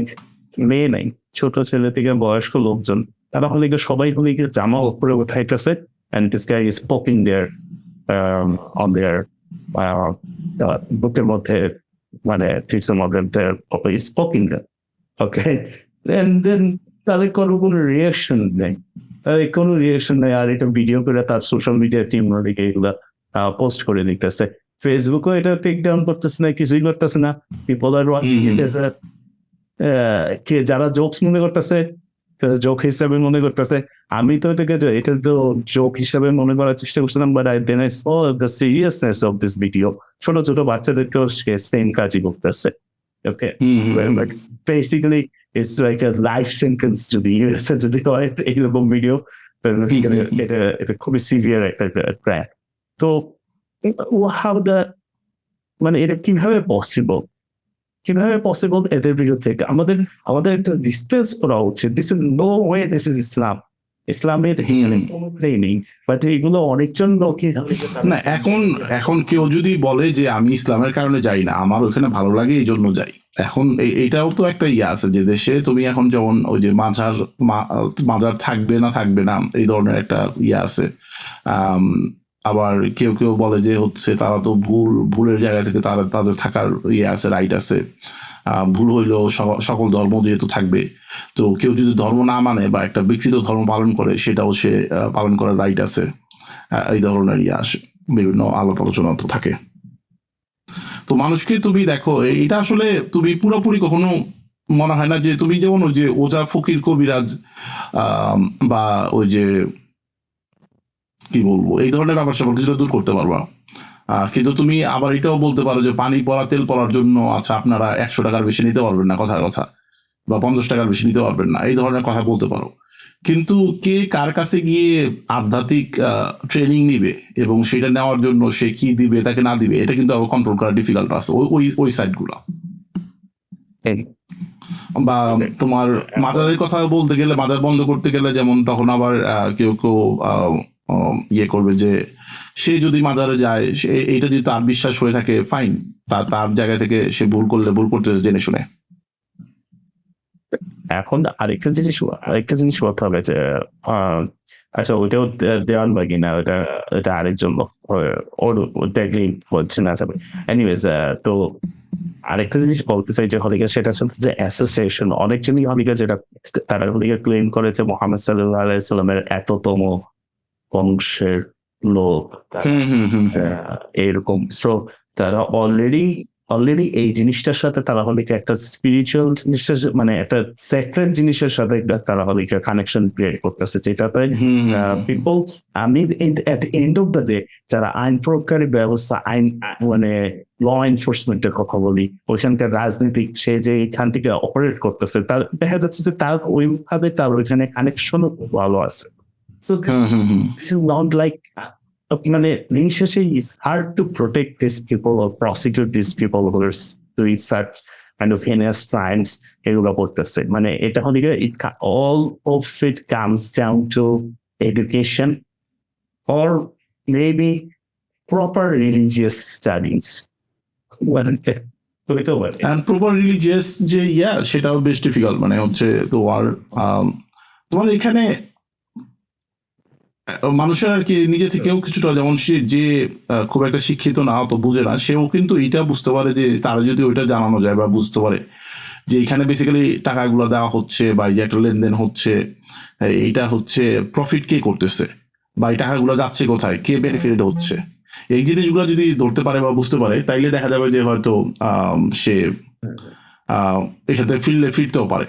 মেয়ে নাই, ছোট ছেলে থেকে বয়স্ক লোকজন তারা হলে সবাই হলে জামা উপরে উঠাইতেছে and this guy is poking their on their বুকের মধ্যে মানে ফিক্সের মধ্যে is poking them, okay, then তাদের কোনো রিয়াকশন নেই, তাদের কোনো রিয়াকশন নেই। আর এটা ভিডিও করে তার সোশ্যাল মিডিয়া টিম ওদিকে এগুলা পোস্ট করে দিতেছে, ফেসবুকও এটা টেক ডাউন করতেছে না, কিছুই করতেছে না। People are watching it as কে যারা জোকস মনে করতেছে জোক হিসাবে মনে করতেছে। আমি তো এটাকে এটা তো জোক হিসাবে মনে করার চেষ্টা করছিলাম, but I then I saw the seriousness of this video. ছোট ছোট বাচ্চাদেরকেও সে সেম কাজই করতেছে। Okay, basically it's like a life sentence যদি যদি হয় এইরকম ভিডিও, এটা এটা খুবই সিভিয়ার একটা ক্রাইম। তো হাউ দ্য মানে এটা কিভাবে পসিবল এদের বিরুদ্ধে আমাদের একটা ডিস্টেন্স করা উচিত। This is no way, this is Islam. ইসলামের নেই, বাট এগুলো অনেকজন লোক না, এখন কেউ যদি বলে যে আমি ইসলামের কারণে যাই না, আমার ওখানে ভালো লাগে এই জন্য যাই, এখন এইটাও তো একটা ইয়ে আছে যে দেশে তুমি এখন যেমন ওই যে মাজার থাকবে না এই ধরনের একটা ইয়ে আছে। আবার কেউ কেউ বলে যে হচ্ছে তারা তো ভুলের জায়গা থেকে তাদের থাকার ইয়ে আছে, রাইট আছে। ভুল হইলেও সকল ধর্ম যেহেতু থাকবে, তো কেউ যদি ধর্ম না মানে বা একটা বিকৃত ধর্ম পালন করে সেটাও সে পালন করার রাইট আছে। এই ধরনের ইয়ে আসে, বিভিন্ন আলাপ আলোচনা তো থাকে। তো মানুষকে তুমি দেখো, এটা আসলে তুমি পুরোপুরি কখনো মনে হয় না যে তুমি যেমন ওই যে ওজা ফকির কবিরাজ বা ওই যে কি বলবো এই ধরনের ব্যাপার স্যাপার কিছুটা দূর করতে পারবা। কিন্তু তুমি আবার এটাও বলতে পারো যে পানি পড়া তেল পড়ার জন্য আচ্ছা আপনারা 100 টাকার বেশি নিতে পারবেন না, কথা বা 50 টাকার বেশি নিতে পারবেন না, এই ধরনের কথা বলতে পারো। কিন্তু কে কার কাছে গিয়ে আধ্যাত্মিক ট্রেনিং নিবে এবং সেটা নেওয়ার জন্য সে কি দিবে তাকে না দিবে, এটা কিন্তু আবার কন্ট্রোল করা ডিফিকাল্ট আছে ওই সাইড গুলা। বা তোমার মাজারের কথা বলতে গেলে, মাজার বন্ধ করতে গেলে যেমন তখন আবার কেউ কেউ ইয়ে করবে যে সে যদি মাজারে যায়, এইটা যদি তার বিশ্বাস হয়ে থাকে ফাইন, তার জায়গা থেকে সে ভুল করতেছে জেনে শুনে। এখন আরেকটা জিনিস বলতে হবে যে আচ্ছা ওইটাও দেওয়ানবাগি না, ওটা আরেকজন ওর দেখলেই বলছে না যাবে। এনিওয়েজ, তো আরেকটা জিনিস বলতে চাই যে হলিকা, সেটা হচ্ছে যে অ্যাসোসিয়েশন। অনেকজনই হলিকা যেটা তারা হলিকা ক্লেম করে যে মোহাম্মদ সাল্লাল্লাহু আলাইহি সাল্লামের এততম বংশের লোক এরকম। সো তারা অলরেডি এই জিনিসটার সাথে তারা হলে একটা স্পিরিচুয়াল জিনিসের মানে একটা সেক্রেট জিনিসের সাথে তারা হলে কানেকশন ক্রিয়েট করতেছে, যেটাতে পিপল আমি এট এন্ড অফ দ্য ডে যারা আইন প্রয়োগকারী ব্যবস্থা, আইন মানে ল এনফোর্সমেন্টের কথা বলি, ওইখানকার রাজনীতিক সে যে এখান থেকে অপারেট করতেছে, তার দেখা যাচ্ছে যে তার ওইভাবে তার ওইখানে কানেকশনও ভালো আছে। So this is not like মানে দিন শেষে it's hard to protect these people or prosecute these people who are doing such kind of heinous crimes এগুলো করতেছে। মানে এটা হলে all of it comes down to education or maybe proper religious studies. And proper religious যে সেটাও বেশ ডিফিকাল্ট। মানে হচ্ছে তোমার এখানে মানুষের আর কি নিজে থেকেও কিছুটা, যেমন সে যে খুব একটা শিক্ষিত না, অত বুঝে না, সেও কিন্তু এটা বুঝতে পারে যে তারা যদি ওইটা জানানো যায় বা বুঝতে পারে যে এখানে বেসিক্যালি টাকাগুলো দেওয়া হচ্ছে বা এই যে একটা লেনদেন হচ্ছে, এইটা হচ্ছে প্রফিট কে করতেছে বা এই টাকাগুলো যাচ্ছে কোথায়, কে বেনিফিটেড হচ্ছে, এই জিনিসগুলো যদি ধরতে পারে বা বুঝতে পারে, তাইলে দেখা যাবে যে হয়তো সে এখানে ফিরতেও পারে।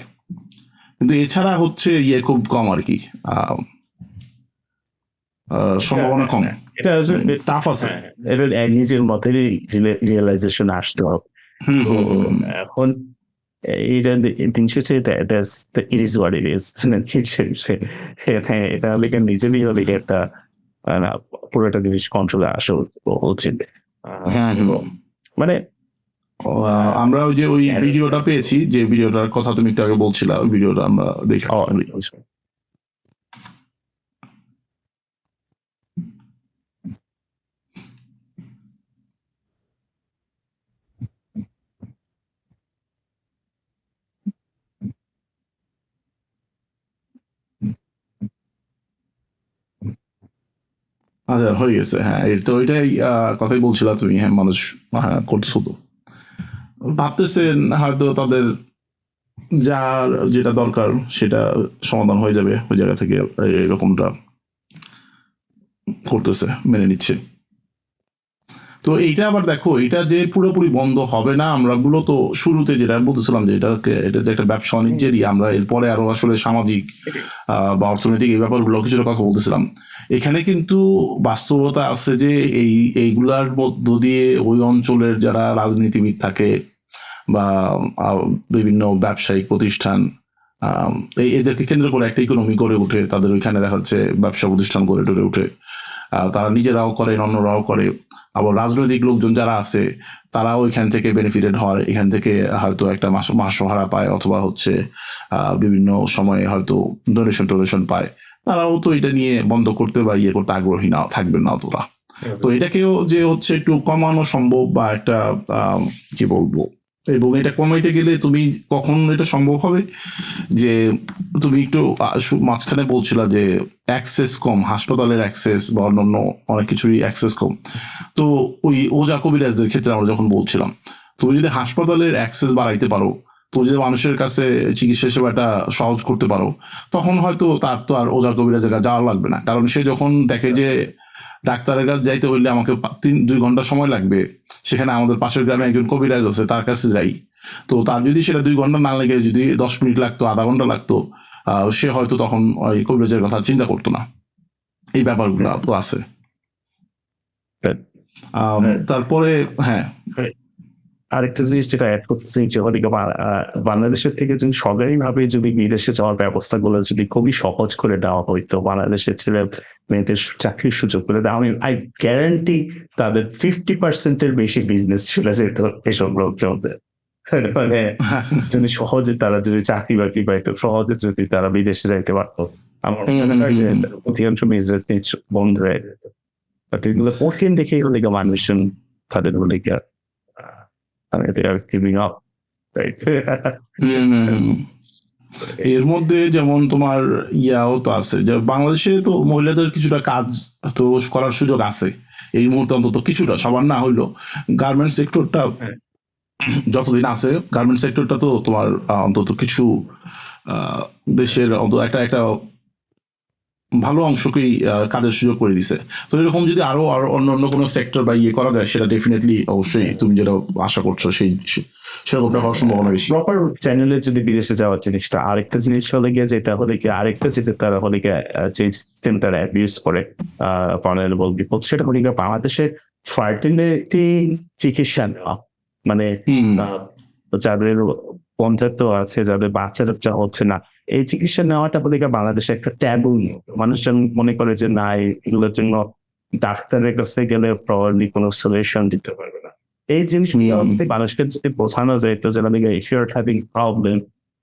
কিন্তু এছাড়া হচ্ছে খুব কম আর কি, সম্ভাবনা কম। এটা টাফ আছে, এটা নিজের মতে রিয়েলাইজেশন আসতে হবে। এখন এটা দিন শেষে it is what it is. এটা হলে নিজেরই হলে একটা পুরোটা জিনিস কন্ট্রোলে আসা উচিত। মানে আমরা ওই যে ওই ভিডিওটা পেয়েছি, যে ভিডিওটার কথা তুমি একটু আগে বলছিলা, ওই ভিডিওটা আমরা দেখি। আচ্ছা, হয়ে গেছে। হ্যাঁ, তো ওইটাই কথাই বলছিলা তুমি। হ্যাঁ, মানুষ করছো তো ভাবতেছেন হয়তো তাদের যার যেটা দরকার সেটা সমাধান হয়ে যাবে ওই জায়গা থেকে, এরকমটা করতেছে, মেনে নিচ্ছে। তো এইটা আবার দেখো, এটা যে পুরোপুরি বন্ধ হবে না, আমরা মূলত শুরুতে যেটা বলতেছিলাম যে এটা যে একটা ব্যবসা বাণিজ্যেরই, আমরা এরপরে আরো আসলে সামাজিক বা অর্থনৈতিক এই ব্যাপারগুলো কিছুটা কথা বলতেছিলাম। এখানে কিন্তু বাস্তবতা আছে যে এইগুলার মধ্য দিয়ে ওই অঞ্চলের যারা রাজনীতিবিদ থাকে বা বিভিন্ন ব্যবসায়িক প্রতিষ্ঠান, এদেরকে কেন্দ্র করে একটা ইকোনমি গড়ে ওঠে, তাদের ওইখানে দেখা যাচ্ছে ব্যবসা প্রতিষ্ঠান গড়ে টড়ে ওঠে। তারা নিজেরাও করে, অন্যরাও করে। আবার রাজনৈতিক লোকজন যারা আছে তারাও এখান থেকে বেনিফিটেড হয়, এখান থেকে হয়তো একটা মাসোহারা পায়, অথবা হচ্ছে বিভিন্ন সময়ে হয়তো ডোনেশন পায়। তারাও তো এটা নিয়ে বন্ধ করতে বা ইয়ে করতে আগ্রহী না থাকবে না অতটা। তো এটাকেও যে হচ্ছে একটু কমানো সম্ভব বা একটা কি বলবো, এবং এটা কমাইতে গেলে তুমি কখন এটা সম্ভব হবে, যে তুমি একটু মাঝখানে বলছিলা যে অ্যাক্সেস কম, হাসপাতালের অ্যাক্সেস বা অন্যান্য অনেক কিছুরই অ্যাক্সেস কম। তো ওই ওজা কবিরাজদের ক্ষেত্রে আমরা যখন বলছিলাম, তুমি যদি হাসপাতালের অ্যাক্সেস বাড়াইতে পারো, তুমি যদি মানুষের কাছে চিকিৎসা সেবাটা সহজ করতে পারো, তখন হয়তো তার তো আর ওজা কবিরাজের কাছে যাওয়া লাগবে না। কারণ সে যখন দেখে যে ডাক্তারের কাছে যাইতে হইলে আমাকে 2 ঘন্টা সময় লাগবে, সেখানে আমাদের পাশের গ্রামে একজন কবিরাজ আছে, তার কাছে যাই। তো তার যদি সেটা 2 ঘন্টা না লেগে যদি 10 মিনিট লাগতো, আধা ঘন্টা লাগতো, সে হয়তো তখন ওই কবিরাজের কথা চিন্তা করতো না। এই ব্যাপারগুলো তো আছে। তারপরে হ্যাঁ, আরেকটা জিনিস যেটা অ্যাড করতেছি যে বাংলাদেশের থেকে যদি সরকারিভাবে যদি বিদেশে যাওয়ার ব্যবস্থাগুলো যদি খুবই সহজ করে দেওয়া হইতো, বাংলাদেশের ছেলে মেয়েদের চাকরির সুযোগ করে দেওয়া, আমি আই গ্যারান্টি তাদের 50% বেশি বিজনেস চলে যেত এসব লোকজনদের। মানে যদি সহজে তারা যদি চাকরি বাকরি পাইতো, সহজে যদি তারা বিদেশে যাইতে পারতো, আমার মনে হয় যে অধিকাংশ বিজনেস বন্ধ হয়ে যেত। বাট এগুলো কঠিন দেখেই হলে মানুষজন তাদের হলে they are giving up, right? এর মধ্যে যেমন তোমার ইয়াও তো আছে যে বাংলাদেশে তো মহিলাদের কিছুটা কাজ তো করার সুযোগ আছে এই মুহূর্তে, অন্তত কিছুটা, সবার না হইলো। গার্মেন্টস সেক্টরটা যতদিন আছে, গার্মেন্টস সেক্টরটা তো তোমার অন্তত কিছু দেশের অন্তত একটা ভালো অংশকেই কাজের সুযোগ করে দিছে। তো এরকম যদি আরো অন্য কোনো সেক্টর বা ইয়ে করা যায়, সেটা ডেফিনেটলি অবশ্যই তুমি যেটা আশা করছো সেরকমটা হওয়ার সম্ভাবনা বেশি। প্রপার চ্যানেলে যদি বিদেশে যাওয়ার জিনিসটা, আরেকটা জিনিস হলে গিয়ে যেটা হলে কি আরেকটা যেটা তারা হলে গিয়ে যে সিস্টেমটা অ্যাবিউজ করে vulnerable people, সেটা হলে গিয়ে বাংলাদেশে ফার্টিলিটি চিকিৎসা নেওয়া, মানে যাদের বন্ধাত্ব আছে, যাদের বাচ্চা হচ্ছে না, এই চিকিৎসা নেওয়াটা বলে বাংলাদেশে একটা ট্যাবু। মানুষজন মনে করে যে না, এগুলোর জন্য ডাক্তারের কাছে গেলে প্রবাবলি কোনো সলিউশন দিতে পারবে না। এই জিনিসগুলো মানুষকে যদি বোঝানো যেত যে if you're having problem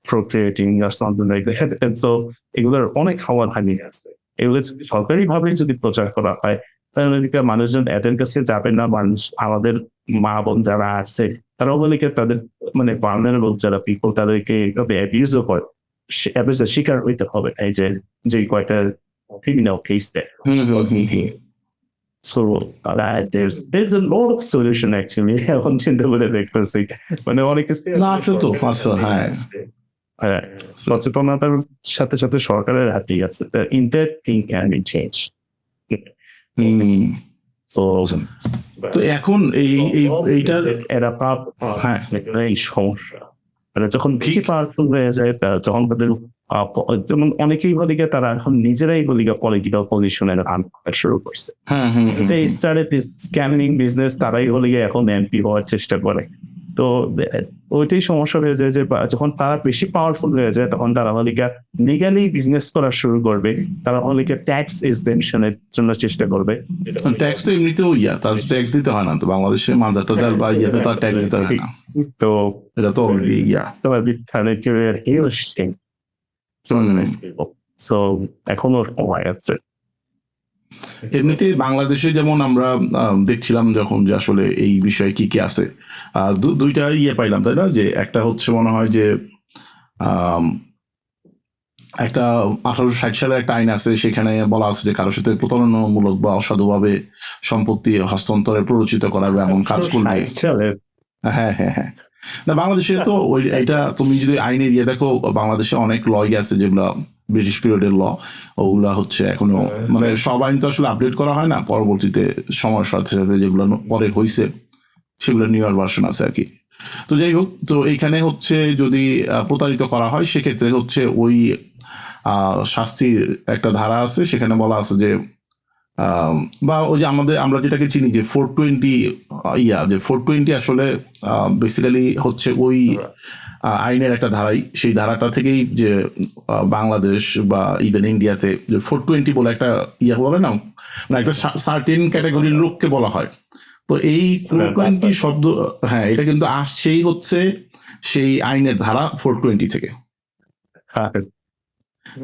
procreating or something like that, so এগুলোর অনেক সমাধানই আছে। এগুলো যদি সরকারিভাবে যদি প্রচার করা হয়, তাহলে মানুষজন এদের কাছে যাবে না। মানুষ, আমাদের মা বোন যারা আছে, তারাও বলে তাদের মানে vulnerable যারা পিপল, তাদেরকে এভাবে অ্যাবিউজও করে, অ্যাবিউজের শিকার হইতে হবে। এই যে কয়টা ক্রিমিনাল কেস দেয়। So there's a lot of solution actually. এখন চিন্তা করে দেখতেছি, মানে অনেক সচেতনতার সাথে সাথে সরকারের হাতেই আছে। That thing can be changed. তো এখন এইটার এই সমস্যা, মানে যখন বেশি পাওয়ারফুল হয়ে যায়, যখন তাদের যেমন অনেকেই বলি তারা এখন নিজেরাই বলি পলিটিক্যাল পজিশনে শুরু করছে। স্ক্যামিং বিজনেস তারাই হলে এখন এমপি হওয়ার চেষ্টা করে। তো ওইটাই সমস্যা হয়ে যায় যে যখন তারা বেশি পাওয়ারফুল হয়ে যায়, তখন তারা হলে লিগালি বিজনেস করা শুরু করবে। তারা হলে ট্যাক্স এক্সেম্পশনের জন্য চেষ্টা করবে। ট্যাক্স তো এমনিতেও তার ট্যাক্স দিতে হয় না তো বাংলাদেশে, মাজার টাজার বা ইয়েতে তার ট্যাক্স দিতে হয় না। তো এটা তো সো এখনো সময় আছে। এমনিতে বাংলাদেশে যেমন আমরা দেখছিলাম যখন যে আসলে এই বিষয়ে কি কি আছে, দুইটা পাইলাম, তাই না? যে একটা হচ্ছে মনে হয় যে একটা 1860 সালের একটা আইন আছে, সেখানে বলা আছে যে কারোর সাথে প্রতারণামূলক বা অসাধুভাবে সম্পত্তি হস্তান্তরে প্ররোচিত করা বা এমন কাজ করলে। হ্যাঁ, হ্যাঁ, হ্যাঁ। না, বাংলাদেশে তো ওই এটা তুমি যদি আইনের দেখো, বাংলাদেশে অনেক লই আছে যেগুলো ব্রিটিশ পিরিয়ডের ল, ওগুলা হচ্ছে এখনো মানে সব আইন তো আসলে আপডেট করা হয় না, পরবর্তীতে সময়ের সাথে সাথে যেগুলো পরে হয়েছে সেগুলো নিউয়ার ভার্সন আছে আর কি। তো যাই হোক, তো এইখানে হচ্ছে যদি প্রতারিত করা হয় সেক্ষেত্রে হচ্ছে ওই শাস্তির একটা ধারা আছে, সেখানে বলা আছে যে বা ওই যে আমরা যেটাকে চিনি যে 420 যে 420 আসলে বেসিক্যালি হচ্ছে ওই আইনের একটা ধারাই, সেই ধারাটা থেকেই যে বাংলাদেশ বা ইভেন ইন্ডিয়াতে যে 420 বলে একটা বলে না, মানে একটা সার্টেন ক্যাটাগরির লোককে বলা হয়। তো এই 420 শব্দ, হ্যাঁ, এটা কিন্তু আসছেই হচ্ছে সেই আইনের ধারা 420 থেকে।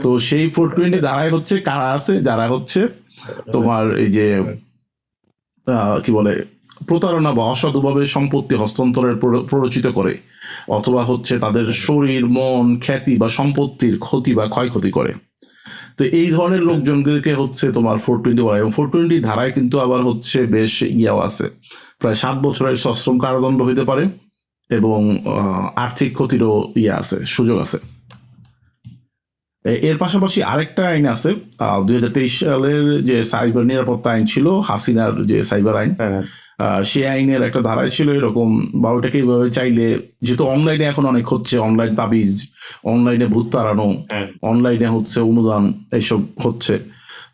তো সেই 420 ধারায় হচ্ছে কারা আছে, যারা হচ্ছে তোমার এই যে কি বলে প্রতারণা বা অসাধুভাবে সম্পত্তি হস্তান্তরের প্ররোচিত করে, অথবা হচ্ছে তাদের শরীর, মন, খ্যাতি বা সম্পত্তির ক্ষতি বা ক্ষয়ক্ষতি করে। তো এই ধরনের লোকজনদেরকে হচ্ছে তোমার 420 বলা। এবং 420 ধারায় কিন্তু আবার হচ্ছে বেশ ইয়াও আছে, প্রায় 7 বছরের সশ্রম কারাদণ্ড হইতে পারে এবং আর্থিক ক্ষতিরও আছে, সুযোগ আছে। এর পাশাপাশি আরেকটা আইন আছে, 2023 সালের যে সাইবার নিরাপত্তা আইন ছিল, হাসিনার যে সাইবার আইন, সে আইনের একটা ধারায় ছিল এরকম, বা ওটাকে এইভাবে চাইলে, যেহেতু অনলাইনে এখন অনেক হচ্ছে, অনলাইন তাবিজ, অনলাইনে ভূত তাড়ানো, অনলাইনে হচ্ছে অনুদান, এইসব হচ্ছে।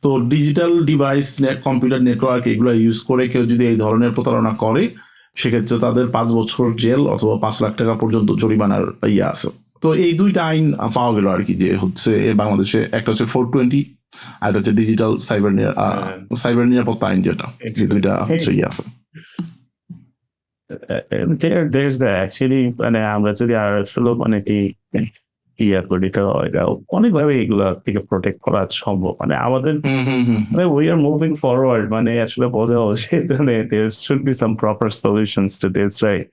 তো ডিজিটাল ডিভাইস, কম্পিউটার নেটওয়ার্ক এগুলো ইউজ করে কেউ যদি এই ধরনের প্রতারণা করে, সেক্ষেত্রে তাদের 5 বছর জেল অথবা 5 লাখ টাকা পর্যন্ত জরিমানার আছে। তো এই দুইটা আইন পাওয়া গেল আর কি, যে হচ্ছে বাংলাদেশে একটা হচ্ছে 420 আর একটা হচ্ছে ডিজিটাল সাইবার নিরাপত্তা আইন, যেটা এই দুইটা হচ্ছে আছে। There's the actually মানে আমরা যদি আর আসলে মানে কি করি, তো অনেকভাবে এগুলো থেকে প্রোটেক্ট করা সম্ভব। মানে আমাদের মানে we are moving forward, মানে আসলে বোঝা উচিত মানে there should be some proper solutions to this, right?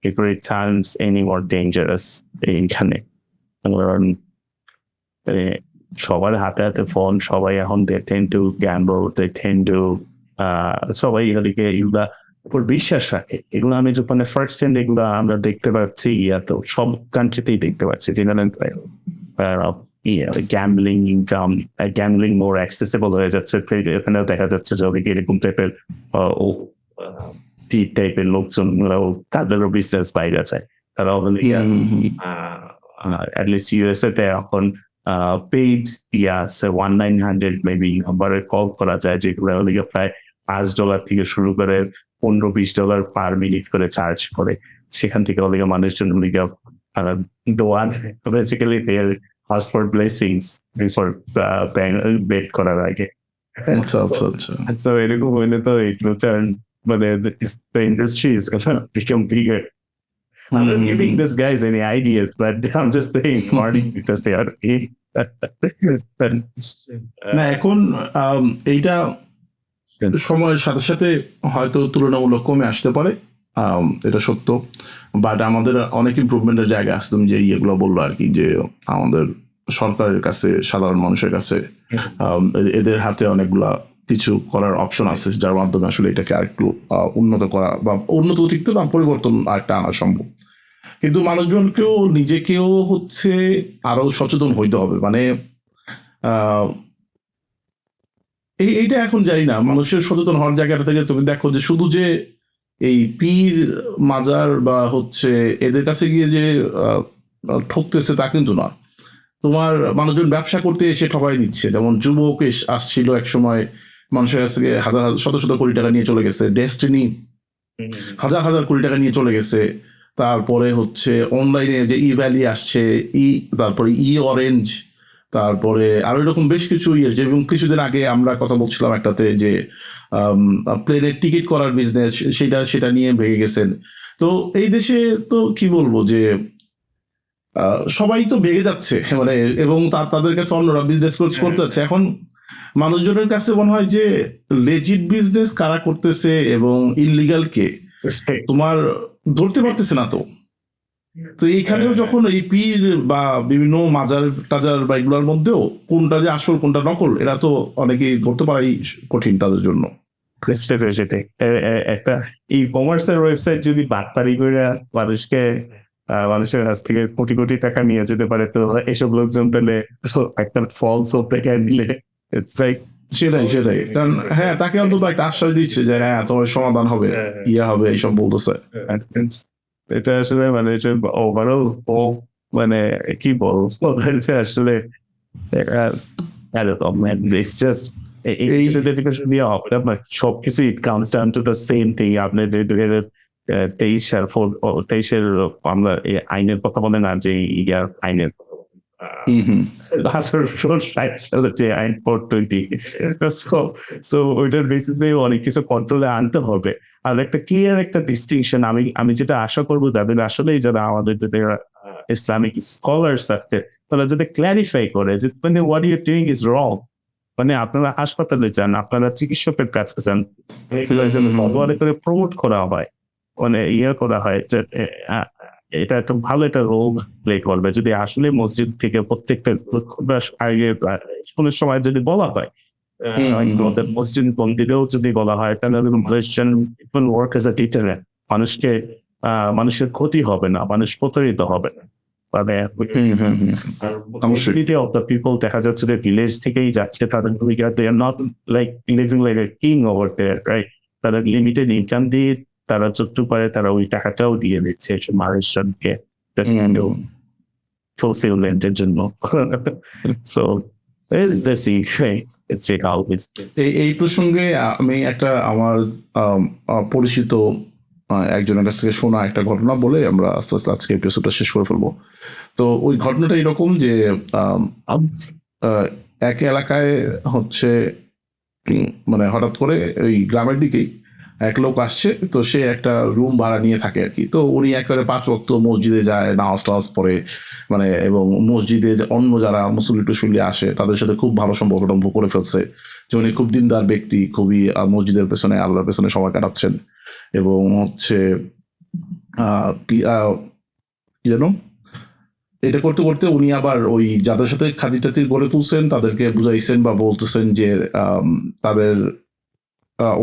Every times any more dangerous এইখানে সবার হাতে হাতে ফোন, সবাই এখন they tend to gamble, they tend to সবাই এগুলা উপর বিশ্বাস রাখে। এগুলো আমি যখন ফার্স্ট হ্যান্ড এগুলো আমরা দেখতে পাচ্ছি, তো সব কান্ট্রিতেই দেখতে পাচ্ছি, গ্যাম্বলিং ইনকাম, গ্যাম্বলিং মোর অ্যাক্সেসিবল হয়ে যাচ্ছে। এখানে দেখা যাচ্ছে যে এরকম টাইপের টাইপের লোকজন তাদেরও বিজনেস বাইরে আছে, তারা অ্যাটলিস্ট ইউএসএ তে এখন পেইড 1900 মেবি নাম্বারে কল করা যায়, যেগুলো প্রায় $5 থেকে শুরু করে $15-20 পার মিনিট করে চার্জ করে। সেখান থেকে মানুষজন দোয়ান basically they're ask for blessings before bet করার আগে। So এরকম হইলে তো it will turn, but the industry is gonna become bigger. I'm not giving these guys any ideas, but I'm just saying warning because they are না, এখন এইটা সময়ের সাথে সাথে হয়তো তুলনামূলক কমে আসতে পারে, এটা সত্য, বাট আমাদের অনেক ইমপ্রুভমেন্টের জায়গা আছে। তুমি যে ইয়েগুলো বললো আর কি, যে আমাদের সরকারের কাছে, সাধারণ মানুষের কাছে এদের হাতে অনেকগুলা কিছু করার অপশন আছে, যার মাধ্যমে আসলে এটাকে আরেকটু উন্নত করা বা উন্নত অতিরিক্ত বা পরিবর্তন আরেকটা আনা সম্ভব। কিন্তু মানুষজনকেও নিজেকেও হচ্ছে আরো সচেতন হইতে হবে। মানে এইটা এখন জানি না, মানুষের সচেতন হওয়ার জায়গাটা থেকে তুমি দেখো যে শুধু যে এই পীর মাজার বা হচ্ছে এদের কাছে গিয়ে যে ঠকতেছে তা কিন্তু না, তোমার মানুষজন ব্যবসা করতে এসে ঠকাই দিচ্ছে। যেমন যুবক আসছিল এক সময়, মানুষের কাছ থেকে হাজার শত শত কোটি টাকা নিয়ে চলে গেছে, ডেস্টিনি হাজার হাজার কোটি টাকা নিয়ে চলে গেছে। তারপরে হচ্ছে অনলাইনে যে ই ভ্যালি আসছে, তারপরে অরেঞ্জ, তারপরে আরো এরকম বেশ কিছু ইয়েছে। এবং কিছুদিন আগে আমরা কথা বলছিলাম একটাতে যে প্লেনের টিকিট করার বিজনেস, সেটা নিয়ে ভেঙে গেছেন। তো এই দেশে তো কি বলবো যে সবাই তো ভেঙে যাচ্ছে, মানে এবং তাদের কাছে অন্যরা বিজনেস করতে যাচ্ছে। এখন মানুষজনের কাছে মনে হয় যে লেজিট বিজনেস কারা করতেছে এবং ইললিগাল কে তোমার ধরতে পারতেছে না। তো তো এইখানেও যখন এই পীর বা বিভিন্ন মাজার টাজার বা এগুলোর মধ্যেও কোনটা যে আসল কোনটা নকল এটা তো অনেকেই ধরতে পারাই কঠিন তাদের জন্য। সেটাই একটা ই কমার্সের ওয়েবসাইট যদি বাটপারি করে মানুষের কাছ থেকে কোটি কোটি টাকা নিয়ে যেতে পারে, তো এসব লোকজন তাহলে একটা ফলস দেখা নিলে ইটস লাইক সেটাই কারণ হ্যাঁ তাকে অন্তত একটা আশ্বাস দিচ্ছে যে হ্যাঁ তোমার সমাধান হবে, ইয়া হবে, এইসব বলতেছে। এটা আসলে মানে ওভারঅল ও মানে কি বলবো আসলে এরকম ইটস জাস্ট এই এডুকেশন দিয়ে হবে না, সবকিছু it comes down to the same thing. আপনি যে 2023 আমরা এই আইনের কথা বলে না, যে ইয়ার আইনের হুম 1860 সালে যে আইন 420, সো ওইটার বেসিসে অনেক কিছু কন্ট্রোলে আনতে হবে। আর একটা ক্লিয়ার একটা ডিস্টিংশন আমি যেটা আশা করবো তাদের আসলেই যারা আমাদের যাদের ইসলামিক স্কলার্স আছে তারা যাতে ক্ল্যারিফাই করে যে মানে what you doing is wrong. মানে আপনারা হাসপাতালে যান, আপনারা চিকিৎসকের কাছে যান, ভগবানে করে প্রমোট করা হয়, মানে ইয়ে করা হয় যে এটা একটা ভালো একটা রোল প্লে করবে যদি আসলে মসজিদ থেকে প্রত্যেকটা আগে স্কুলের সময় যদি বলা হয়, মসজিদ মন্দিরেও যদি বলা হয়, তাহলে ওয়ার্ক এজ এ ডিটারেন্ট। মানুষকে মানুষের ক্ষতি হবে না, মানুষ প্রতারিত হবে না। মানে majority of the people দেখা যাচ্ছে যে ভিলেজ থেকেই যাচ্ছে, তাদের ভূমিকা they are not like living like a king over there, right? তারা লিমিটেড ইনকাম দিয়ে তারা যতটুকু পারে তারা ওই টাকাটাও দিয়ে দিচ্ছে এসব মানুষজনকে ফুলফিলমেন্টের জন্য। So let's see how this এই প্রসঙ্গে আমি একটা আমার পরিচিত একজনের কাছ থেকে শোনা একটা ঘটনা বলে আমরা আস্তে আস্তে আজকে এপিসোডটা শেষ করে ফেলবো। তো ওই ঘটনাটা এরকম যে এক এলাকায় হচ্ছে মানে হঠাৎ করে ওই গ্রামের দিকেই এক লোক আসছে, তো সে একটা রুম ভাড়া নিয়ে থাকে আর কি। তো উনি একেবারে 5 ওয়াক্ত মসজিদে যায়, নামাজ টামাজ পড়ে, মানে এবং মসজিদে অন্য যারা মুসল্লি টুসল্লি আসে তাদের সাথে খুব ভালো সম্পর্ক টম্পর্ক করে ফেলছে, যে উনি খুব দিনদার ব্যক্তি, খুবই মসজিদের পেছনে আল্লাহর পেছনে সময় কাটাচ্ছেন। এবং হচ্ছে কি যেন এটা করতে করতে উনি আবার ওই যাদের সাথে খাতির টাতির গড়ে তুলছেন তাদেরকে বুঝাইছেন বা বলতেছেন যে তাদের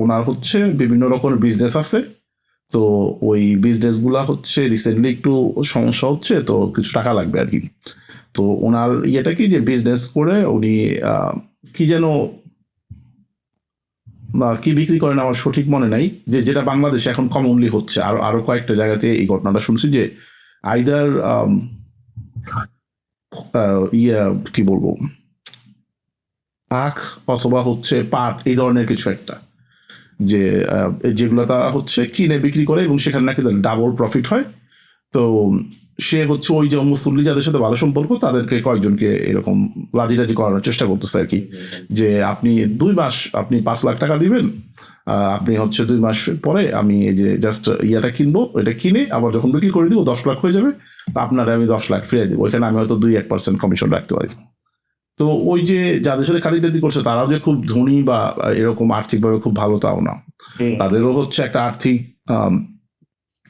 ওনার হচ্ছে বিভিন্ন রকমের বিজনেস আছে, তো ওই বিজনেস গুলা হচ্ছে রিসেন্টলি একটু সমস্যা হচ্ছে, তো কিছু টাকা লাগবে আর কি। তো ওনার ইয়েটা কি যে বিজনেস করে উনি কি যেন বা কি বিক্রি করেন আমার সঠিক মনে নাই, যে যেটা বাংলাদেশে এখন কমনলি হচ্ছে, আরো কয়েকটা জায়গাতে এই ঘটনাটা শুনছি যে আইদার কি বলবো আখ অথবা হচ্ছে পাট, এই ধরনের কিছু একটা, যে যেগুলো তারা হচ্ছে কিনে বিক্রি করে এবং সেখানে নাকি ডাবল প্রফিট হয়। তো সে হচ্ছে ওই যে মুসল্লি যাদের সাথে ভালো সম্পর্ক তাদেরকে কয়েকজনকে এরকম রাজি করানোর চেষ্টা করতেছে আর কি, যে আপনি 2 মাস আপনি 5 লাখ টাকা দিবেন, আপনি হচ্ছে 2 মাস পরে আমি এই যে জাস্ট ইয়াটা কিনবো, এটা কিনে আবার যখন বিক্রি করে দিব 10 লাখ হয়ে যাবে, তা আপনারা আমি 10 লাখ ফিরিয়ে দেবো, ওইখানে আমি হয়তো 2-1% কমিশন রাখতে পারি। তো ওই যে যাদের সাথে খাতিরটাতি করছে তারাও যে খুব ধনী বা এরকম আর্থিকভাবে খুব ভালো তাও না, তাদেরও হচ্ছে একটা আর্থিক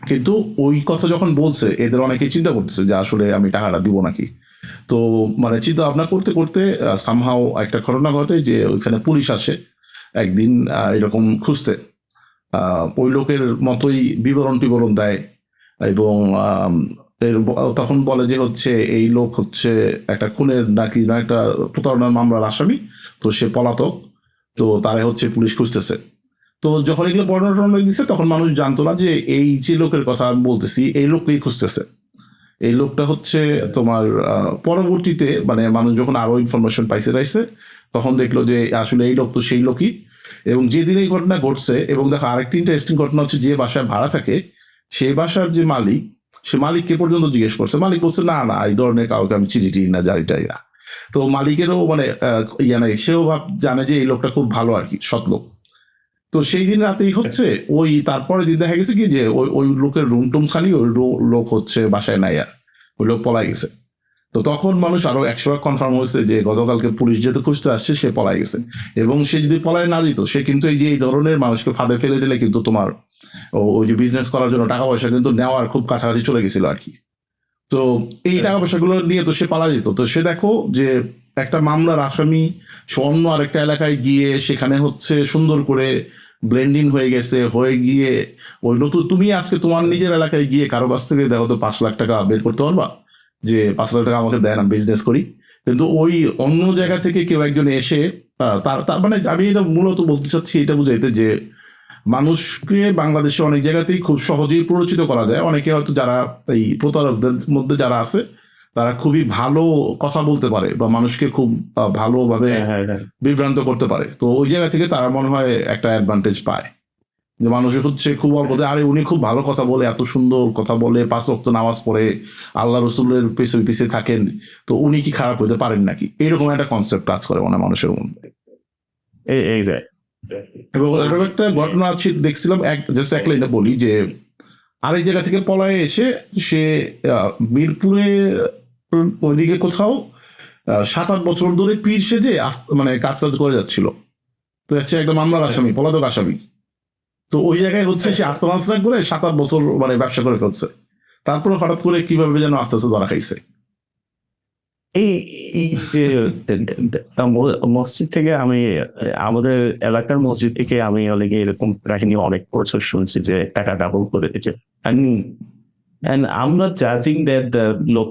কিন্তু ওই কথা যখন বলছে এদের অনেকে চিন্তা করতেছে যে আসলে আমি টাকাটা দিব নাকি। তো মানে চিন্তা ভাবনা করতে করতে সামহাও একটা ঘটনা ঘটে যে ওইখানে পুলিশ আসে একদিন এরকম খুঁজতে, ওই লোকের মতোই বিবরণ দেয় এবং তখন বলে যে হচ্ছে এই লোক হচ্ছে একটা খুনের নাকি না একটা প্রতারণার মামলার আসামি, তো সে পলাতক, তো তারা হচ্ছে পুলিশ খুঁজতেছে। তো যখন এগুলো বর্ণনা দিচ্ছে তখন মানুষ জানতো না যে এই যে লোকের কথা আমি বলতেছি এই লোককেই খুঁজতেছে। এই লোকটা হচ্ছে তোমার পরবর্তীতে মানে মানুষ যখন আরো ইনফরমেশন পাইছে তখন দেখলো যে আসলে এই লোক তো সেই লোকই। এবং যেদিন এই ঘটনা ঘটছে, এবং দেখো আরেকটি ইন্টারেস্টিং ঘটনা হচ্ছে যে বাসায় ভাড়া থাকে সেই বাসার যে মালিক, সে মালিককে পর্যন্ত জিজ্ঞেস করছে, মালিক বলছে না এই ধরনের কাউকে আমি চিনি না জানিটাই না। তো মালিকেরও মানে ইয়া নাই, সেও জানে যে এই লোকটা খুব ভালো আর কি, সৎ লোক। তো সেই দিন রাতেই হচ্ছে ওই তারপরে দিন দেখা গেছে কি যে ওই লোকের রুম টুম খালি, ওই লোক হচ্ছে বাসায় নাই আর, ওই লোক পলাই গেছে। তো তখন মানুষ আরো 100 কনফার্ম হয়েছে যে গতকালকে পুলিশ যেহেতু খুঁজতে আসছে সে পলাই গেছে, এবং সে যদি পলাই না দিত সে কিন্তু এই যে এই ধরনের মানুষকে ফাঁদে ফেলে দিলে কিন্তু তোমার ওই যে বিজনেস করার জন্য টাকা পয়সা কিন্তু নেওয়ার খুব কাছাকাছি চলে গেছিল আর কি। তো এই টাকা পয়সাগুলো নিয়ে তো সে পালা যেত। তো সে দেখো যে একটা মামলার আসামি সে অন্য আরেকটা এলাকায় গিয়ে সেখানে হচ্ছে সুন্দর করে ব্লেন্ডিং হয়ে গেছে, হয়ে গিয়ে ওই নতুন তুমি আজকে তোমার নিজের এলাকায় গিয়ে কারো কাছ থেকে দেখো তো 5 লাখ টাকা বের করতে পারবা যে 5 লাখ টাকা আমাকে দেন, আমি বিজনেস করি। কিন্তু ওই অন্য জায়গা থেকে কেউ একজন এসে তার তার মানে আমি এটা মূলত বলতে চাচ্ছি এটা বুঝাইতে যে মানুষকে বাংলাদেশে অনেক জায়গাতেই খুব সহজেই প্ররোচিত করা যায়। অনেকে হয়তো যারা এই প্রতারকদের মধ্যে যারা আছে তারা খুবই ভালো কথা বলতে পারে বা মানুষকে খুব ভালোভাবে বিভ্রান্ত করতে পারে। তো ওই জায়গা থেকে তারা মনে হয় একটা অ্যাডভান্টেজ পায় যে মানুষের হচ্ছে খুব অল্প যে আরে উনি খুব ভালো কথা বলে, এত সুন্দর কথা বলে, 5 ওয়াক্ত নামাজ পড়ে, আল্লাহ রসুলের পিছে পিছে থাকেন, তো উনি কি খারাপ হইতে পারেন নাকি, এইরকম একটা কনসেপ্ট কাজ করে মনে হয় মানুষের মধ্যে। এবং এরকম একটা ঘটনা আছে দেখছিলাম, জাস্ট এক লাইনে বলি যে আরেক জায়গা থেকে পলায়ে এসে সে মিরপুরে ওইদিকে কোথাও 7-8 বছর ধরে পীর সেজে মানে কাজ করে যাচ্ছিল। তো হচ্ছে একটা মামলার আসামি, পলাতক আসামি। তো ওই জায়গায় হচ্ছে সে আস্তে করে 7-8 বছর মানে ব্যবসা করে ফেলছে। তারপরে হঠাৎ করে কিভাবে যেন আস্তে আস্তে ধরা খাইছে। এই মসজিদ থেকে আমি আমাদের এলাকার মসজিদ থেকে আমি অনেকে এরকম কাহিনী অনেক বছর শুনছি যে টাকা ডাবল করে দিচ্ছে। And I'm not judging that the লোক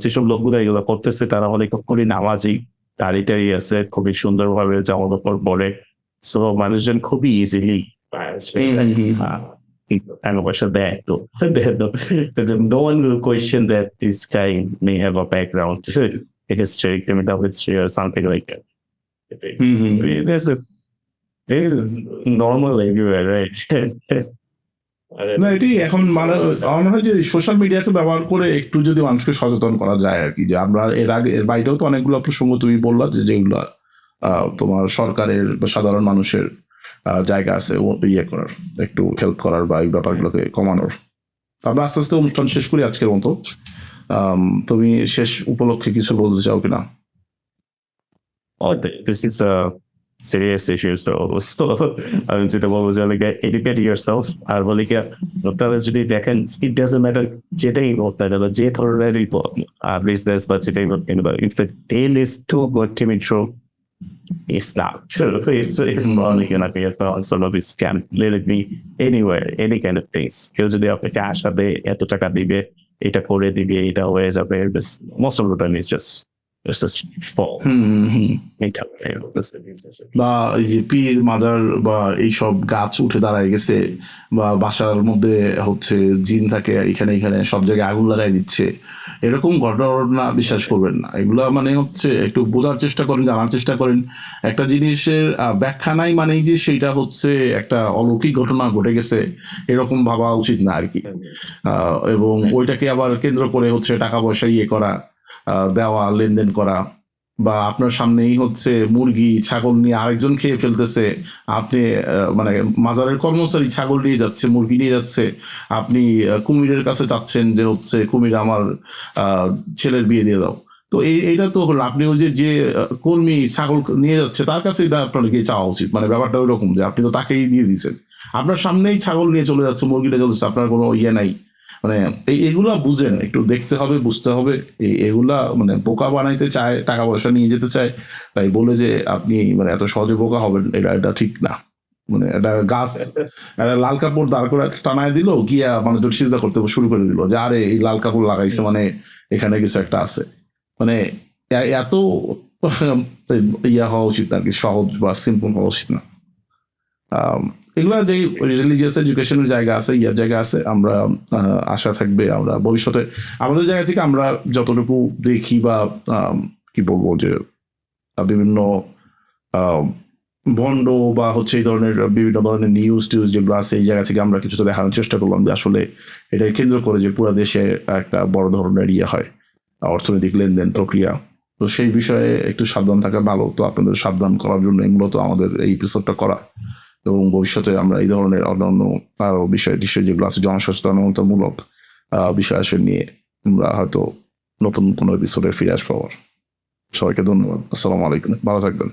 যেসব লোকগুলো এগুলো করতেছে তারা অনেক খুবই নামাজি, দাড়ি আছে, খুবই সুন্দরভাবে জামা কাপড় পরে, সো মানুষজন খুবই easily and question that though. No one will question that this guy may have a background, a history, criminal history or something like that. This is normal everywhere, right? না এটি এখন মানে আমার মনে হয় যে সোশ্যাল মিডিয়াকে ব্যবহার করে একটু যদি মানুষকে সচেতন করা যায় আর কি, যে আমরা এর বাইরেও তো অনেকগুলো প্রসঙ্গ তুমি বললা যে যেগুলো তোমার সরকারের বা সাধারণ মানুষের জায়গা আছে ও ইয়ে করার, একটু হেল্প করার বা এই ব্যাপারগুলোকে কমানোর। আমরা আস্তে আস্তে অনুষ্ঠান শেষ করি আজকের মতো। তুমি শেষ উপলক্ষে কিছু বলতে চাও কিনা? This is a serious issue, so আমি যেটা বলবো যে educate yourself, আর বলি কি আপনারা যদি দেখেন it doesn't matter যেটাই হোক না কেন, যে ধরনেরই বিজনেস বা যেটাই হোক কেন, if the deal is too good to be true, it's not true. It's probably gonna be a sort of a scam. Let it be anywhere, any kind of things. কেউ যদি আপনাকে আসাবে, এত টাকা দিবে, এটা করে দিবে, এটা হয়ে যাবে, most of the time it's just fall. বা এই যে পীর মাজার বা এইসব গাছ উঠে দাঁড়ায় গেছে বা বাসার মধ্যে হচ্ছে জিন থাকে, এখানে সব জায়গায় আগুন লাগাই দিচ্ছে, এরকম ঘটনা বিশ্বাস করবেন না। এগুলা মানে হচ্ছে একটু বোঝার চেষ্টা করেন, জানার চেষ্টা করেন। একটা জিনিসের ব্যাখ্যা নাই মানেই যে সেইটা হচ্ছে একটা অলৌকিক ঘটনা ঘটে গেছে এরকম ভাবা উচিত না আর কি। এবং ওইটাকে আবার কেন্দ্র করে হচ্ছে টাকা পয়সা ইয়ে করা, দেওয়া, লেনদেন করা, বা আপনার সামনেই হচ্ছে মুরগি ছাগল নিয়ে আরেকজন খেয়ে ফেলতেছে, আপনি মানে মাজারের কর্মচারী ছাগল নিয়ে যাচ্ছে, মুরগি নিয়ে যাচ্ছে, আপনি কুমিরের কাছে চাচ্ছেন যে হচ্ছে কুমির আমার ছেলের বিয়ে দিয়ে দাও। তো এইটা তো হলো আপনি ওই যে কর্মী ছাগল নিয়ে যাচ্ছে তার কাছে এটা আপনার গিয়ে চাওয়া উচিত। মানে ব্যাপারটা ওই রকম যে আপনি তো তাকেই দিয়ে দিচ্ছেন, আপনার সামনেই ছাগল নিয়ে চলে যাচ্ছে, মুরগিটা চলছে, আপনার কোনো ইয়ে নাই। মানে এগুলা বুঝেন, একটু দেখতে হবে, বুঝতে হবে। এগুলা মানে বোকা বানাইতে চায়, টাকা পয়সা নিয়ে যেতে চায়, তাই বলে যে আপনি মানে এত সহজে বোকা হবেন এটা ঠিক না। মানে একটা গাছ একটা লাল কাপড় দাঁড় করে টানায় দিল, গিয়া মানে সিজদা করতে শুরু করে দিল যে আরে এই লাল কাপড় লাগাইছে মানে এখানে কিছু একটা আছে। মানে এত ইয়া হওয়া উচিত আর কি, সহজ বা সিম্পল হওয়া উচিত না। এগুলা যে রিলিজিয়াস এডুকেশনের জায়গা আছে, ইয়ার জায়গা আছে, আমরা আশা থাকবে আমরা ভবিষ্যতে আমাদের জায়গা থেকে আমরা যতটুকু দেখি বা কি বলবো যে বিভিন্ন ভণ্ড বা হচ্ছে এই ধরনের বিভিন্ন ধরনের নিউজ টিউজ যেগুলো আছে এই জায়গা থেকে আমরা কিছুটা দেখানোর চেষ্টা করলাম যে আসলে এটা কেন্দ্র করে যে পুরো দেশে একটা বড় ধরনের ইয়ে হয় অর্থনৈতিক লেনদেন প্রক্রিয়া। তো সেই বিষয়ে একটু সাবধান থাকা ভালো। তো আপনাদের সাবধান করার জন্য মূলত আমাদের এই এপিসোডটা করা, এবং ভবিষ্যতে আমরা এই ধরনের অন্যান্য আরো বিষয় যেগুলো আছে জনসচেতনতামূলক বিষয় আসে নিয়ে আমরা হয়তো নতুন কোনো এপিসোডে ফিরে আসবো। সবাইকে ধন্যবাদ। আসসালামু আলাইকুম, ভালো থাকবেন।